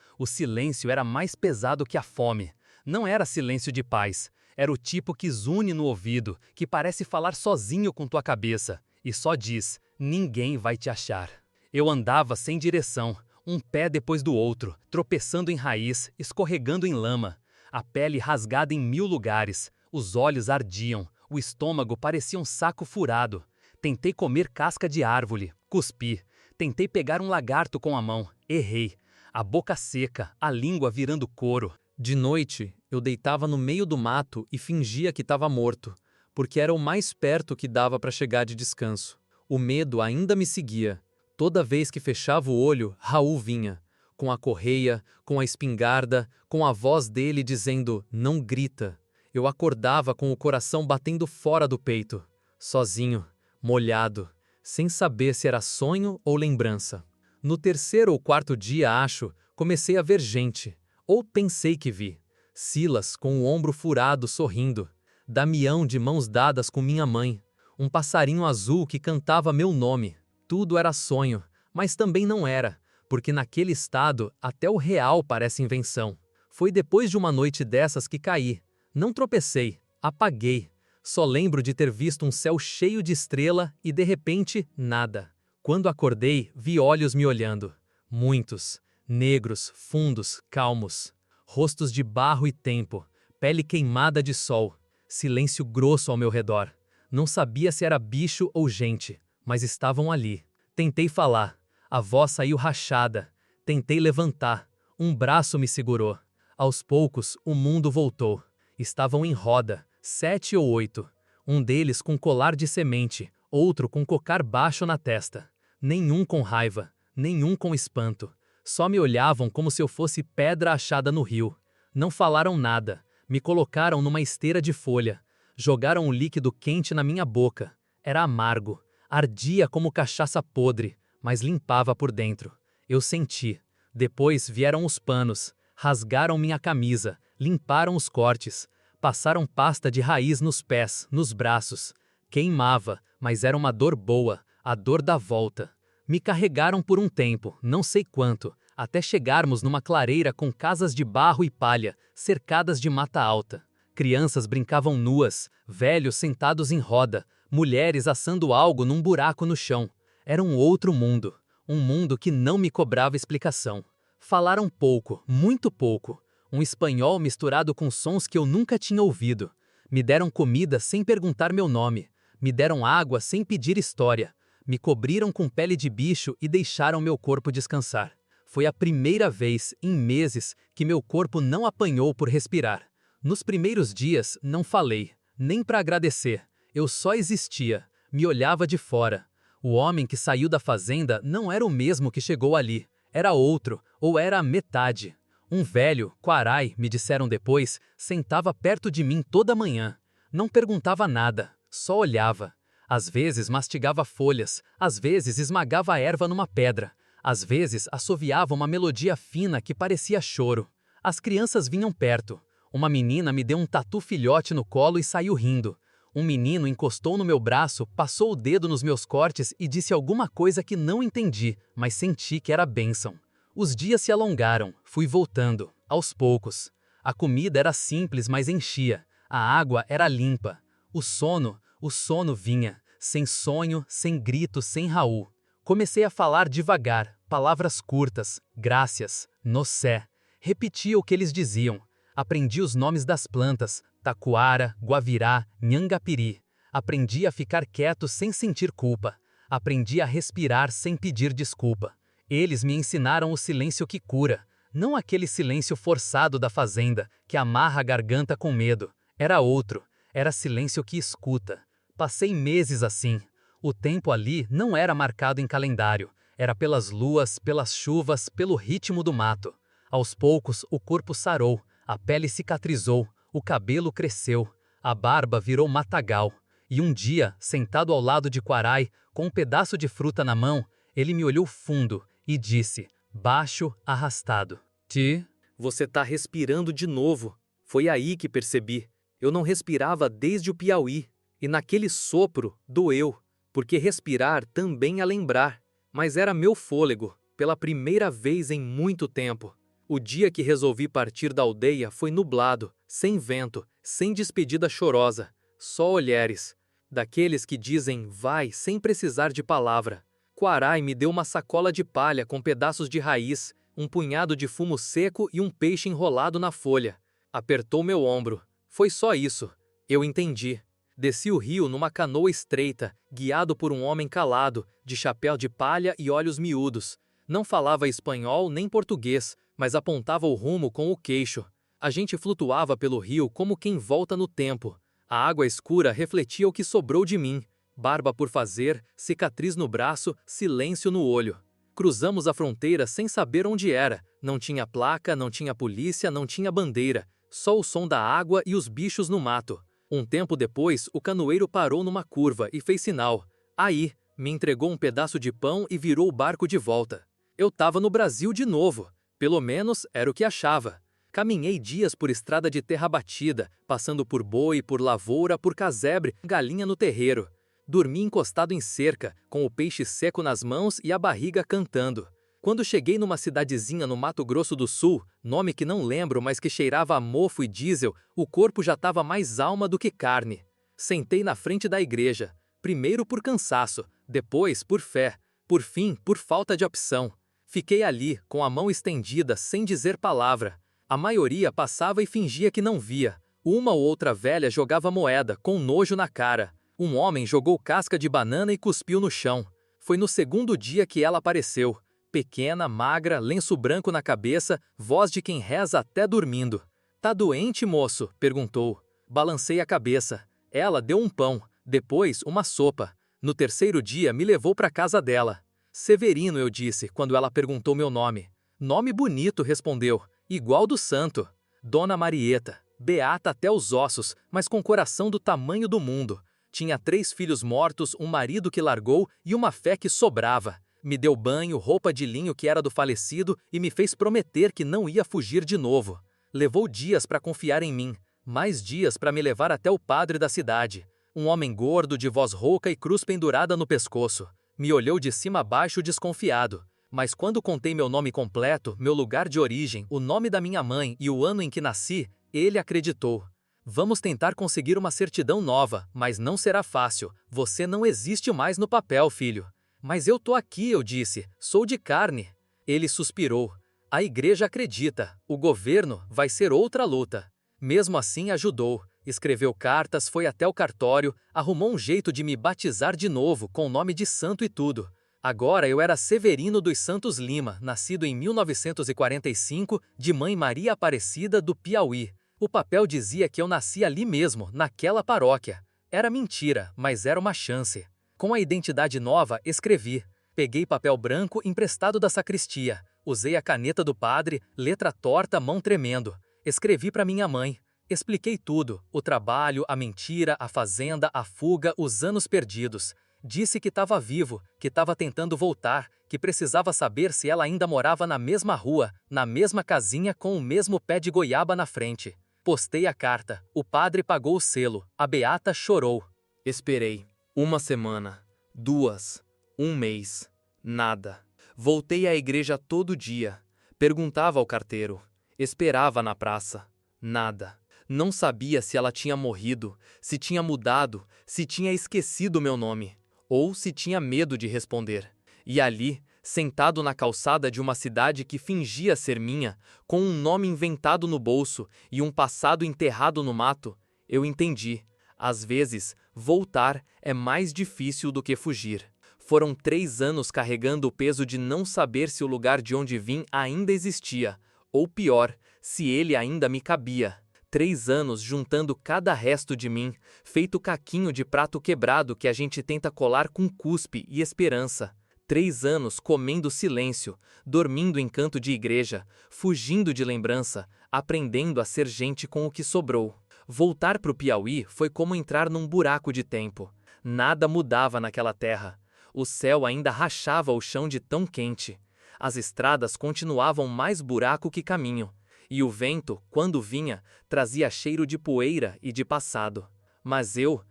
era mais pesado que a fome. Não era silêncio de paz, era o tipo que zune no ouvido, que parece falar sozinho com tua cabeça, e só diz, ninguém vai te achar. Eu andava sem direção, um pé depois do outro, tropeçando em raiz, escorregando em lama. A pele rasgada em 1000 lugares, os olhos ardiam, o estômago parecia um saco furado. Tentei comer casca de árvore, cuspi. Tentei pegar um lagarto com a mão, errei. A boca seca, a língua virando couro. De noite, eu deitava no meio do mato e fingia que estava morto, porque era o mais perto que dava para chegar de descanso. O medo ainda me seguia. Toda vez que fechava o olho, Raul vinha. Com a correia, com a espingarda, com a voz dele dizendo, não grita. Eu acordava com o coração batendo fora do peito, sozinho, molhado, sem saber se era sonho ou lembrança. No 3º ou 4º dia, acho, comecei a ver gente, ou pensei que vi. Silas com o ombro furado sorrindo, Damião de mãos dadas com minha mãe, um passarinho azul que cantava meu nome. Tudo era sonho, mas também não era. Porque naquele estado, até o real parece invenção. Foi depois de uma noite dessas que caí. Não tropecei, apaguei. Só lembro de ter visto um céu cheio de estrela e, de repente, nada. Quando acordei, vi olhos me olhando. Muitos, negros, fundos, calmos. Rostos de barro e tempo, pele queimada de sol. Silêncio grosso ao meu redor. Não sabia se era bicho ou gente, mas estavam ali. Tentei falar. A voz saiu rachada. Tentei levantar. Um braço me segurou. Aos poucos, o mundo voltou. Estavam em roda, 7 ou 8. Um deles com colar de semente, outro com cocar baixo na testa. Nenhum com raiva, nenhum com espanto. Só me olhavam como se eu fosse pedra achada no rio. Não falaram nada. Me colocaram numa esteira de folha. Jogaram um líquido quente na minha boca. Era amargo. Ardia como cachaça podre, mas limpava por dentro. Eu senti. Depois vieram os panos, rasgaram minha camisa, limparam os cortes, passaram pasta de raiz nos pés, nos braços. Queimava, mas era uma dor boa, a dor da volta. Me carregaram por um tempo, não sei quanto, até chegarmos numa clareira com casas de barro e palha, cercadas de mata alta. Crianças brincavam nuas, velhos sentados em roda, mulheres assando algo num buraco no chão. Era um outro mundo, um mundo que não me cobrava explicação. Falaram pouco, muito pouco, um espanhol misturado com sons que eu nunca tinha ouvido. Me deram comida sem perguntar meu nome, me deram água sem pedir história, me cobriram com pele de bicho e deixaram meu corpo descansar. Foi a primeira vez, em meses, que meu corpo não apanhou por respirar. Nos primeiros dias, não falei, nem para agradecer, eu só existia, me olhava de fora. O homem que saiu da fazenda não era o mesmo que chegou ali. Era outro, ou era a metade. Um velho, Quarai, me disseram depois, sentava perto de mim toda manhã. Não perguntava nada, só olhava. Às vezes mastigava folhas, às vezes esmagava a erva numa pedra, às vezes assoviava uma melodia fina que parecia choro. As crianças vinham perto. Uma menina me deu um tatu filhote no colo e saiu rindo. Um menino encostou no meu braço, passou o dedo nos meus cortes e disse alguma coisa que não entendi, mas senti que era bênção. Os dias se alongaram, fui voltando, aos poucos. A comida era simples, mas enchia. A água era limpa. O sono vinha, sem sonho, sem grito, sem Raul. Comecei a falar devagar, palavras curtas, graças, nossé. Repetia o que eles diziam. Aprendi os nomes das plantas, taquara, guavirá, nhangapiri. Aprendi a ficar quieto sem sentir culpa. Aprendi a respirar sem pedir desculpa. Eles me ensinaram o silêncio que cura, não aquele silêncio forçado da fazenda, que amarra a garganta com medo. Era outro, era silêncio que escuta. Passei meses assim. O tempo ali não era marcado em calendário, era pelas luas, pelas chuvas, pelo ritmo do mato. Aos poucos, o corpo sarou, a pele cicatrizou, o cabelo cresceu, a barba virou matagal. E um dia, sentado ao lado de Quarai, com um pedaço de fruta na mão, ele me olhou fundo e disse, baixo, arrastado: Ti, você tá respirando de novo. Foi aí que percebi. Eu não respirava desde o Piauí. E naquele sopro, doeu. Porque respirar também é lembrar. Mas era meu fôlego, pela primeira vez em muito tempo. O dia que resolvi partir da aldeia foi nublado, sem vento, sem despedida chorosa. Só olhares. Daqueles que dizem vai sem precisar de palavra. Quarai me deu uma sacola de palha com pedaços de raiz, um punhado de fumo seco e um peixe enrolado na folha. Apertou meu ombro. Foi só isso. Eu entendi. Desci o rio numa canoa estreita, guiado por um homem calado, de chapéu de palha e olhos miúdos. Não falava espanhol nem português, mas apontava o rumo com o queixo. A gente flutuava pelo rio como quem volta no tempo. A água escura refletia o que sobrou de mim. Barba por fazer, cicatriz no braço, silêncio no olho. Cruzamos a fronteira sem saber onde era. Não tinha placa, não tinha polícia, não tinha bandeira. Só o som da água e os bichos no mato. Um tempo depois, o canoeiro parou numa curva e fez sinal. Aí, me entregou um pedaço de pão e virou o barco de volta. Eu tava no Brasil de novo. Pelo menos era o que achava. Caminhei dias por estrada de terra batida, passando por boi, por lavoura, por casebre, galinha no terreiro. Dormi encostado em cerca, com o peixe seco nas mãos e a barriga cantando. Quando cheguei numa cidadezinha no Mato Grosso do Sul, nome que não lembro, mas que cheirava a mofo e diesel, o corpo já estava mais alma do que carne. Sentei na frente da igreja, primeiro por cansaço, depois por fé, por fim por falta de opção. Fiquei ali, com a mão estendida, sem dizer palavra. A maioria passava e fingia que não via. Uma ou outra velha jogava moeda, com nojo na cara. Um homem jogou casca de banana e cuspiu no chão. Foi no segundo dia que ela apareceu. Pequena, magra, lenço branco na cabeça, voz de quem reza até dormindo. Tá doente, moço? Perguntou. Balancei a cabeça. Ela deu um pão, depois uma sopa. No terceiro dia me levou para casa dela. Severino, eu disse, quando ela perguntou meu nome. Nome bonito, respondeu. Igual do santo. Dona Marieta. Beata até os ossos, mas com coração do tamanho do mundo. Tinha 3 filhos mortos, um marido que largou e uma fé que sobrava. Me deu banho, roupa de linho que era do falecido e me fez prometer que não ia fugir de novo. Levou dias para confiar em mim, mais dias para me levar até o padre da cidade. Um homem gordo, de voz rouca e cruz pendurada no pescoço. Me olhou de cima a baixo desconfiado. Mas quando contei meu nome completo, meu lugar de origem, o nome da minha mãe e o ano em que nasci, ele acreditou. Vamos tentar conseguir uma certidão nova, mas não será fácil. Você não existe mais no papel, filho. Mas eu tô aqui, eu disse. Sou de carne. Ele suspirou. A igreja acredita. O governo vai ser outra luta. Mesmo assim, ajudou. Escreveu cartas, foi até o cartório, arrumou um jeito de me batizar de novo, com o nome de santo e tudo. Agora eu era Severino dos Santos Lima, nascido em 1945, de mãe Maria Aparecida, do Piauí. O papel dizia que eu nasci ali mesmo, naquela paróquia. Era mentira, mas era uma chance. Com a identidade nova, escrevi. Peguei papel branco emprestado da sacristia. Usei a caneta do padre, letra torta, mão tremendo. Escrevi para minha mãe. Expliquei tudo, o trabalho, a mentira, a fazenda, a fuga, os anos perdidos. Disse que estava vivo, que estava tentando voltar, que precisava saber se ela ainda morava na mesma rua, na mesma casinha com o mesmo pé de goiaba na frente. Postei a carta, o padre pagou o selo, a beata chorou. Esperei. 1 semana, 2, 1 mês, nada. Voltei à igreja todo dia. Perguntava ao carteiro. Esperava na praça. Nada. Não sabia se ela tinha morrido, se tinha mudado, se tinha esquecido meu nome, ou se tinha medo de responder. E ali, sentado na calçada de uma cidade que fingia ser minha, com um nome inventado no bolso e um passado enterrado no mato, eu entendi. Às vezes, voltar é mais difícil do que fugir. Foram 3 anos carregando o peso de não saber se o lugar de onde vim ainda existia, ou pior, se ele ainda me cabia. 3 anos juntando cada resto de mim, feito caquinho de prato quebrado que a gente tenta colar com cuspe e esperança. 3 anos comendo silêncio, dormindo em canto de igreja, fugindo de lembrança, aprendendo a ser gente com o que sobrou. Voltar pro Piauí foi como entrar num buraco de tempo. Nada mudava naquela terra. O céu ainda rachava o chão de tão quente. As estradas continuavam mais buraco que caminho. E o vento, quando vinha, trazia cheiro de poeira e de passado. Mas eu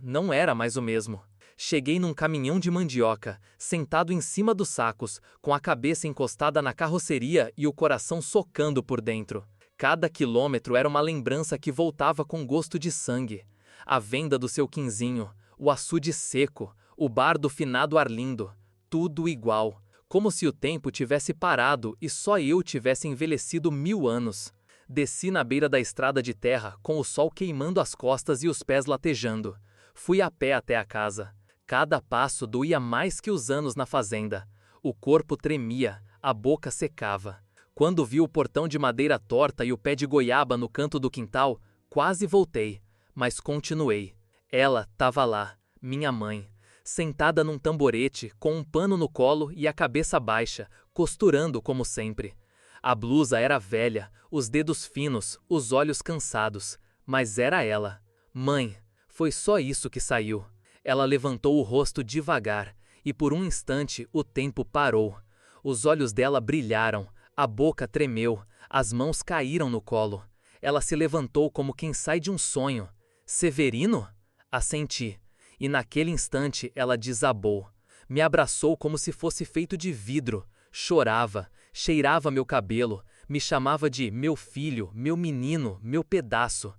não era mais o mesmo. Cheguei num caminhão de mandioca, sentado em cima dos sacos, com a cabeça encostada na carroceria e o coração socando por dentro. Cada quilômetro era uma lembrança que voltava com gosto de sangue. A venda do seu quinzinho, o açude seco, o bar do finado Arlindo, tudo igual. Como se o tempo tivesse parado e só eu tivesse envelhecido 1000 anos. Desci na beira da estrada de terra, com o sol queimando as costas e os pés latejando. Fui a pé até a casa. Cada passo doía mais que os anos na fazenda. O corpo tremia, a boca secava. Quando vi o portão de madeira torta e o pé de goiaba no canto do quintal, quase voltei, mas continuei. Ela estava lá, minha mãe, sentada num tamborete, com um pano no colo e a cabeça baixa, costurando como sempre. A blusa era velha, os dedos finos, os olhos cansados, mas era ela. Mãe, foi só isso que saiu. Ela levantou o rosto devagar, e por um instante o tempo parou. Os olhos dela brilharam, a boca tremeu, as mãos caíram no colo. Ela se levantou como quem sai de um sonho. Severino? Assenti. E naquele instante ela desabou. Me abraçou como se fosse feito de vidro. Chorava, cheirava meu cabelo, me chamava de meu filho, meu menino, meu pedaço.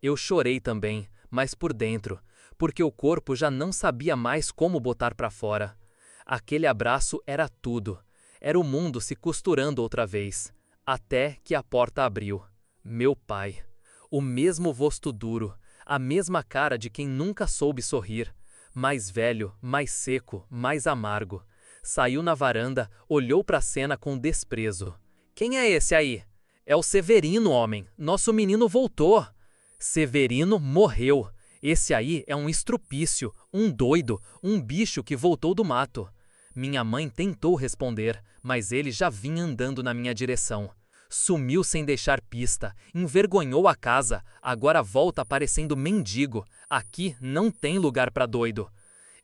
Eu chorei também, mas por dentro, porque o corpo já não sabia mais como botar pra fora. Aquele abraço era tudo. Era o mundo se costurando outra vez. Até que a porta abriu. Meu pai. O mesmo rosto duro, a mesma cara de quem nunca soube sorrir. Mais velho, mais seco, mais amargo. Saiu na varanda, olhou pra cena com desprezo. Quem é esse aí? É o Severino, homem. Nosso menino voltou. Severino morreu. Esse aí é um estrupício, um doido, um bicho que voltou do mato. Minha mãe tentou responder, mas ele já vinha andando na minha direção. Sumiu sem deixar pista, envergonhou a casa, agora volta parecendo mendigo. Aqui não tem lugar pra doido.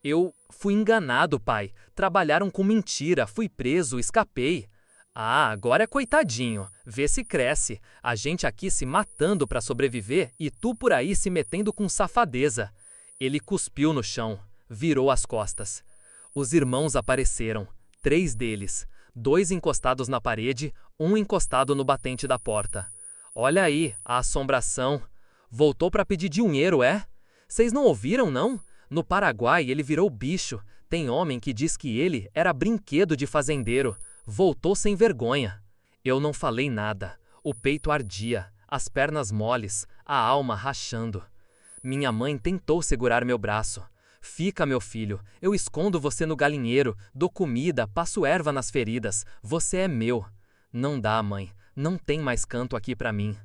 Eu fui enganado, pai. Trabalharam com mentira, fui preso, escapei. Ah, agora é coitadinho. Vê se cresce. A gente aqui se matando pra sobreviver e tu por aí se metendo com safadeza. Ele cuspiu no chão, virou as costas. Os irmãos apareceram, 3 deles, 2 encostados na parede, um encostado no batente da porta. Olha aí, a assombração. Voltou pra pedir dinheiro, é? Vocês não ouviram, não? No Paraguai ele virou bicho. Tem homem que diz que ele era brinquedo de fazendeiro. Voltou sem vergonha. Eu não falei nada. O peito ardia, as pernas moles, a alma rachando. Minha mãe tentou segurar meu braço. Fica, meu filho, eu escondo você no galinheiro, dou comida, passo erva nas feridas. Você é meu. Não dá, mãe. Não tem mais canto aqui pra mim.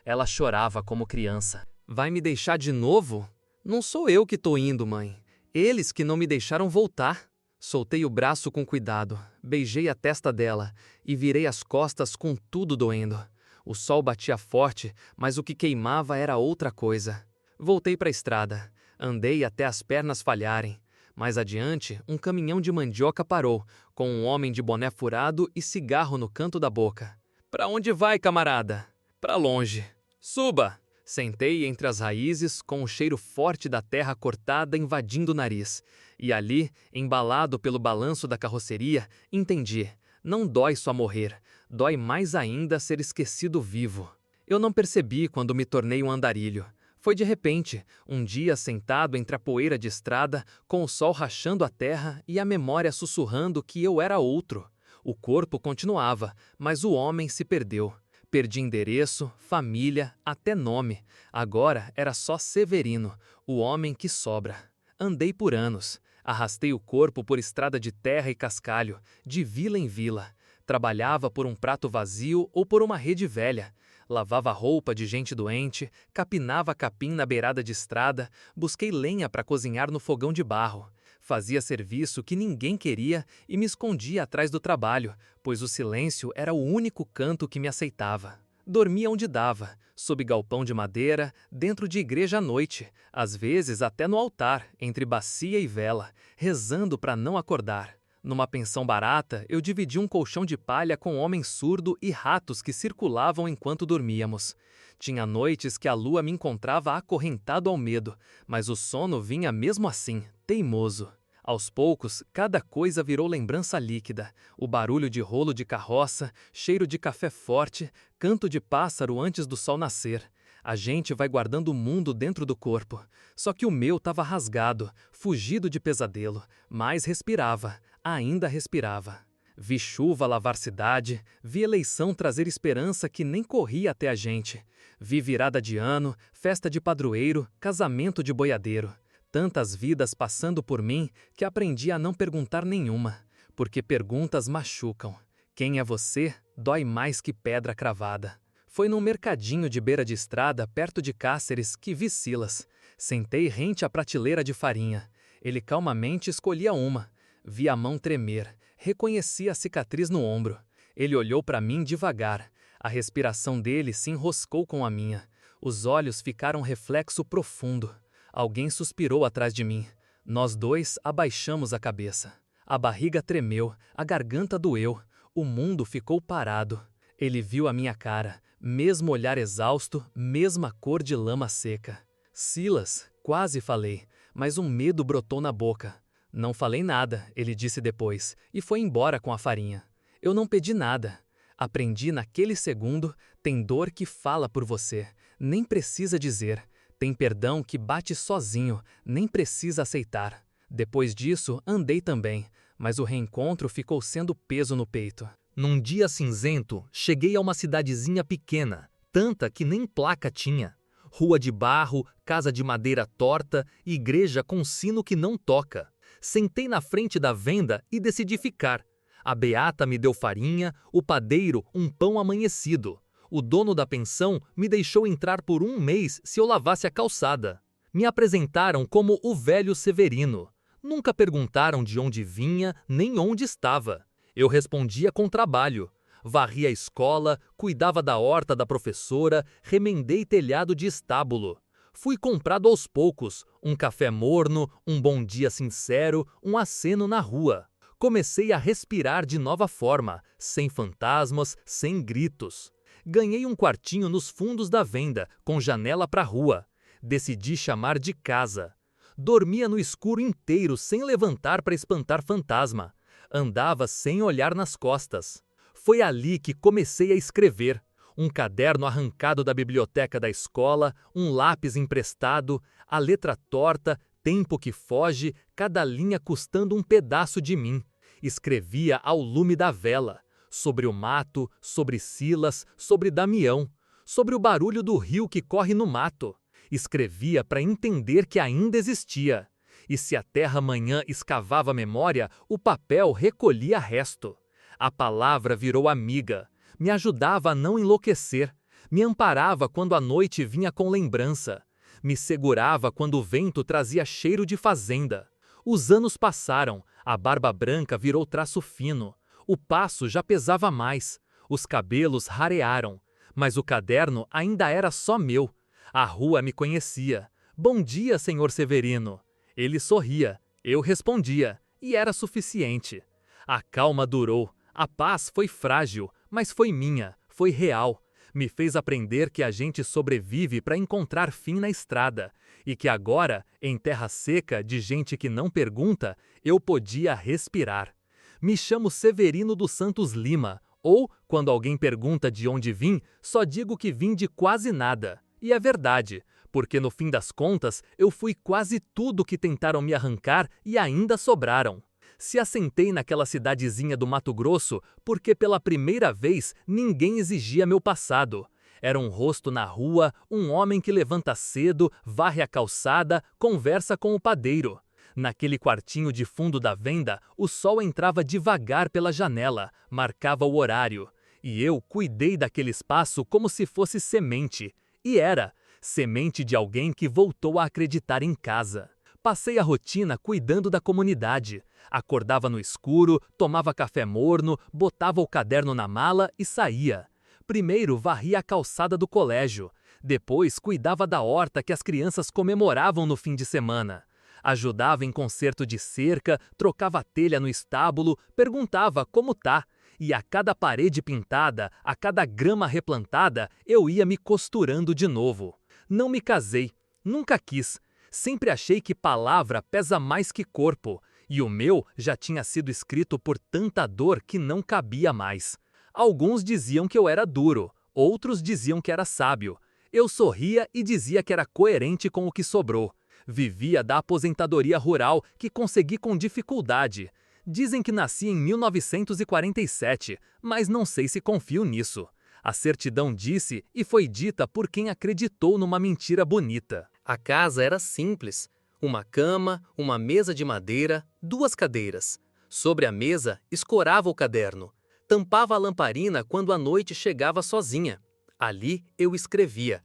Ela chorava como criança. Vai me deixar de novo? Não sou eu que tô indo, mãe. Eles que não me deixaram voltar. Soltei o braço com cuidado, beijei a testa dela e virei as costas com tudo doendo. O sol batia forte, mas o que queimava era outra coisa. Voltei para a estrada. Andei até as pernas falharem. Mais adiante, um caminhão de mandioca parou, com um homem de boné furado e cigarro no canto da boca. Pra onde vai, camarada? Pra longe. Suba! Sentei entre as raízes, com o cheiro forte da terra cortada invadindo o nariz. E ali, embalado pelo balanço da carroceria, entendi. Não dói só morrer, dói mais ainda ser esquecido vivo. Eu não percebi quando me tornei um andarilho. Foi de repente, um dia sentado entre a poeira de estrada, com o sol rachando a terra e a memória sussurrando que eu era outro. O corpo continuava, mas o homem se perdeu. Perdi endereço, família, até nome. Agora era só Severino, o homem que sobra. Andei por anos. Arrastei o corpo por estrada de terra e cascalho, de vila em vila. Trabalhava por um prato vazio ou por uma rede velha. Lavava roupa de gente doente, capinava capim na beirada de estrada, busquei lenha para cozinhar no fogão de barro. Fazia serviço que ninguém queria e me escondia atrás do trabalho, pois o silêncio era o único canto que me aceitava. Dormia onde dava, sob galpão de madeira, dentro de igreja à noite, às vezes até no altar, entre bacia e vela, rezando para não acordar. Numa pensão barata, eu dividi um colchão de palha com um homem surdo e ratos que circulavam enquanto dormíamos. Tinha noites que a lua me encontrava acorrentado ao medo, mas o sono vinha mesmo assim, teimoso. Aos poucos, cada coisa virou lembrança líquida. O barulho de rolo de carroça, cheiro de café forte, canto de pássaro antes do sol nascer. A gente vai guardando o mundo dentro do corpo. Só que o meu estava rasgado, fugido de pesadelo, mas respirava, ainda respirava. Vi chuva lavar cidade, vi eleição trazer esperança que nem corria até a gente. Vi virada de ano, festa de padroeiro, casamento de boiadeiro. Tantas vidas passando por mim que aprendi a não perguntar nenhuma, porque perguntas machucam. Quem é você? Dói mais que pedra cravada. Foi num mercadinho de beira de estrada, perto de Cáceres, que vi Silas. Sentei rente à prateleira de farinha. Ele calmamente escolhia uma. Vi a mão tremer. Reconheci a cicatriz no ombro. Ele olhou para mim devagar. A respiração dele se enroscou com a minha. Os olhos ficaram reflexo profundo. Alguém suspirou atrás de mim. Nós dois abaixamos a cabeça. A barriga tremeu, a garganta doeu. O mundo ficou parado. Ele viu a minha cara, mesmo olhar exausto, mesma cor de lama seca. Silas, quase falei, mas um medo brotou na boca. Não falei nada, ele disse depois, e foi embora com a farinha. Eu não pedi nada. Aprendi naquele segundo, tem dor que fala por você, nem precisa dizer. Tem perdão que bate sozinho, nem precisa aceitar. Depois disso, andei também, mas o reencontro ficou sendo peso no peito. Num dia cinzento, cheguei a uma cidadezinha pequena, tanta que nem placa tinha. Rua de barro, casa de madeira torta, igreja com sino que não toca. Sentei na frente da venda e decidi ficar. A beata me deu farinha, o padeiro um pão amanhecido. O dono da pensão me deixou entrar por 1 mês se eu lavasse a calçada. Me apresentaram como o velho Severino. Nunca perguntaram de onde vinha, nem onde estava. Eu respondia com trabalho. Varria a escola, cuidava da horta da professora, remendei telhado de estábulo. Fui comprado aos poucos, um café morno, um bom dia sincero, um aceno na rua. Comecei a respirar de nova forma, sem fantasmas, sem gritos. Ganhei um quartinho nos fundos da venda, com janela para a rua. Decidi chamar de casa. Dormia no escuro inteiro sem levantar para espantar fantasma. Andava sem olhar nas costas. Foi ali que comecei a escrever. Um caderno arrancado da biblioteca da escola, um lápis emprestado, a letra torta, tempo que foge, cada linha custando um pedaço de mim. Escrevia ao lume da vela. Sobre o mato, sobre Silas, sobre Damião, sobre o barulho do rio que corre no mato. Escrevia para entender que ainda existia. E se a terra amanhã escavava a memória, o papel recolhia resto. A palavra virou amiga, me ajudava a não enlouquecer, me amparava quando a noite vinha com lembrança, me segurava quando o vento trazia cheiro de fazenda. Os anos passaram, a barba branca virou traço fino. O passo já pesava mais, os cabelos rarearam, mas o caderno ainda era só meu. A rua me conhecia. Bom dia, senhor Severino. Ele sorria, eu respondia, e era suficiente. A calma durou, a paz foi frágil, mas foi minha, foi real. Me fez aprender que a gente sobrevive para encontrar fim na estrada, e que agora, em terra seca de gente que não pergunta, eu podia respirar. Me chamo Severino dos Santos Lima, ou, quando alguém pergunta de onde vim, só digo que vim de quase nada. E é verdade, porque no fim das contas eu fui quase tudo que tentaram me arrancar e ainda sobraram. Se assentei naquela cidadezinha do Mato Grosso porque pela primeira vez ninguém exigia meu passado. Era um rosto na rua, um homem que levanta cedo, varre a calçada, conversa com o padeiro. Naquele quartinho de fundo da venda, o sol entrava devagar pela janela, marcava o horário. E eu cuidei daquele espaço como se fosse semente. E era semente de alguém que voltou a acreditar em casa. Passei a rotina cuidando da comunidade. Acordava no escuro, tomava café morno, botava o caderno na mala e saía. Primeiro varria a calçada do colégio. Depois cuidava da horta que as crianças comemoravam no fim de semana. Ajudava em conserto de cerca, trocava telha no estábulo, perguntava como tá. E a cada parede pintada, a cada grama replantada, eu ia me costurando de novo. Não me casei, nunca quis. Sempre achei que palavra pesa mais que corpo. E o meu já tinha sido escrito por tanta dor que não cabia mais. Alguns diziam que eu era duro, outros diziam que era sábio. Eu sorria e dizia que era coerente com o que sobrou. Vivia da aposentadoria rural, que consegui com dificuldade. Dizem que nasci em 1947, mas não sei se confio nisso. A certidão disse e foi dita por quem acreditou numa mentira bonita. A casa era simples. Uma cama, uma mesa de madeira, 2 cadeiras. Sobre a mesa, escorava o caderno. Tampava a lamparina quando a noite chegava sozinha. Ali eu escrevia.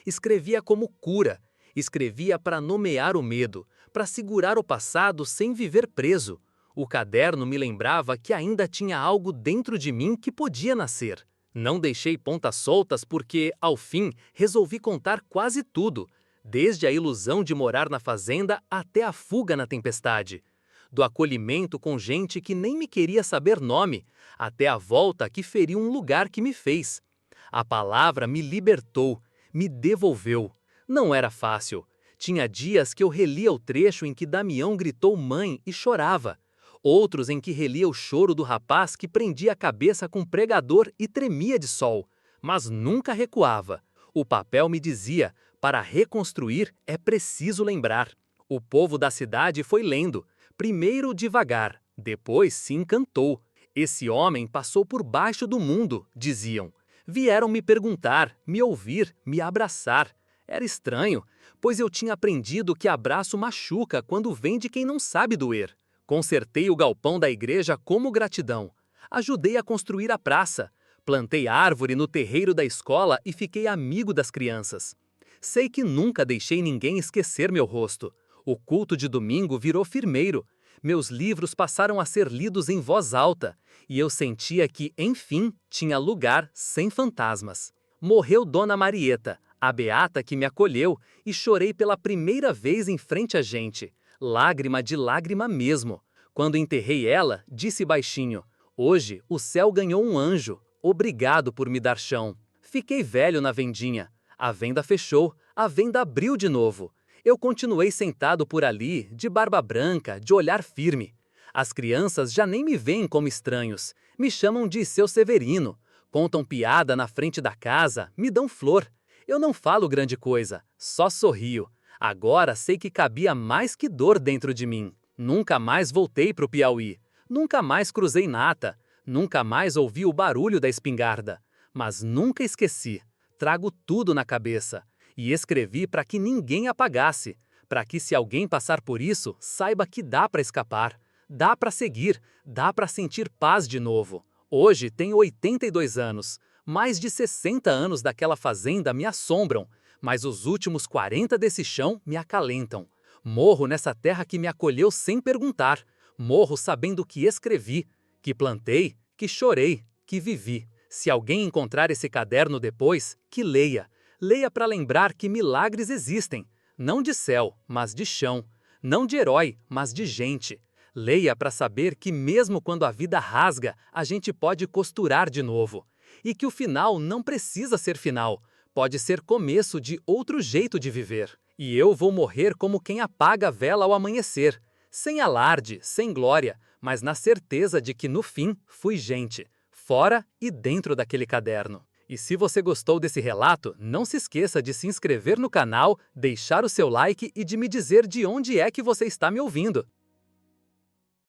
Escrevia como cura. Escrevia para nomear o medo, para segurar o passado sem viver preso. O caderno me lembrava que ainda tinha algo dentro de mim que podia nascer. Não deixei pontas soltas porque, ao fim, resolvi contar quase tudo, desde a ilusão de morar na fazenda até a fuga na tempestade. Do acolhimento com gente que nem me queria saber nome, até a volta que feriu um lugar que me fez. A palavra me libertou, me devolveu. Não era fácil. Tinha dias que eu relia o trecho em que Damião gritou mãe e chorava. Outros em que relia o choro do rapaz que prendia a cabeça com pregador e tremia de sol, mas nunca recuava. O papel me dizia, para reconstruir é preciso lembrar. O povo da cidade foi lendo, primeiro devagar, depois se encantou. Esse homem passou por baixo do mundo, diziam. Vieram me perguntar, me ouvir, me abraçar. Era estranho, pois eu tinha aprendido que abraço machuca quando vem de quem não sabe doer. Consertei o galpão da igreja como gratidão. Ajudei a construir a praça. Plantei árvore no terreiro da escola e fiquei amigo das crianças. Sei que nunca deixei ninguém esquecer meu rosto. O culto de domingo virou firmeiro. Meus livros passaram a ser lidos em voz alta. E eu sentia que, enfim, tinha lugar sem fantasmas. Morreu Dona Marieta, a beata que me acolheu, e chorei pela primeira vez em frente a gente. Lágrima de lágrima mesmo. Quando enterrei ela, disse baixinho, hoje o céu ganhou um anjo, obrigado por me dar chão. Fiquei velho na vendinha. A venda fechou, a venda abriu de novo. Eu continuei sentado por ali, de barba branca, de olhar firme. As crianças já nem me veem como estranhos, me chamam de seu Severino. Contam piada na frente da casa, me dão flor. Eu não falo grande coisa, só sorrio. Agora sei que cabia mais que dor dentro de mim. Nunca mais voltei para o Piauí. Nunca mais cruzei nata. Nunca mais ouvi o barulho da espingarda. Mas nunca esqueci. Trago tudo na cabeça. E escrevi para que ninguém apagasse. Para que se alguém passar por isso, saiba que dá para escapar. Dá para seguir. Dá para sentir paz de novo. Hoje tenho 82 anos. Mais de 60 anos daquela fazenda me assombram. Mas os últimos 40 desse chão me acalentam. Morro nessa terra que me acolheu sem perguntar. Morro sabendo que escrevi, que plantei, que chorei, que vivi. Se alguém encontrar esse caderno depois, que leia. Leia para lembrar que milagres existem. Não de céu, mas de chão. Não de herói, mas de gente. Leia para saber que mesmo quando a vida rasga, a gente pode costurar de novo. E que o final não precisa ser final. Pode ser começo de outro jeito de viver. E eu vou morrer como quem apaga a vela ao amanhecer. Sem alarde, sem glória, mas na certeza de que no fim fui gente. Fora e dentro daquele caderno. E se você gostou desse relato, não se esqueça de se inscrever no canal, deixar o seu like e de me dizer de onde é que você está me ouvindo.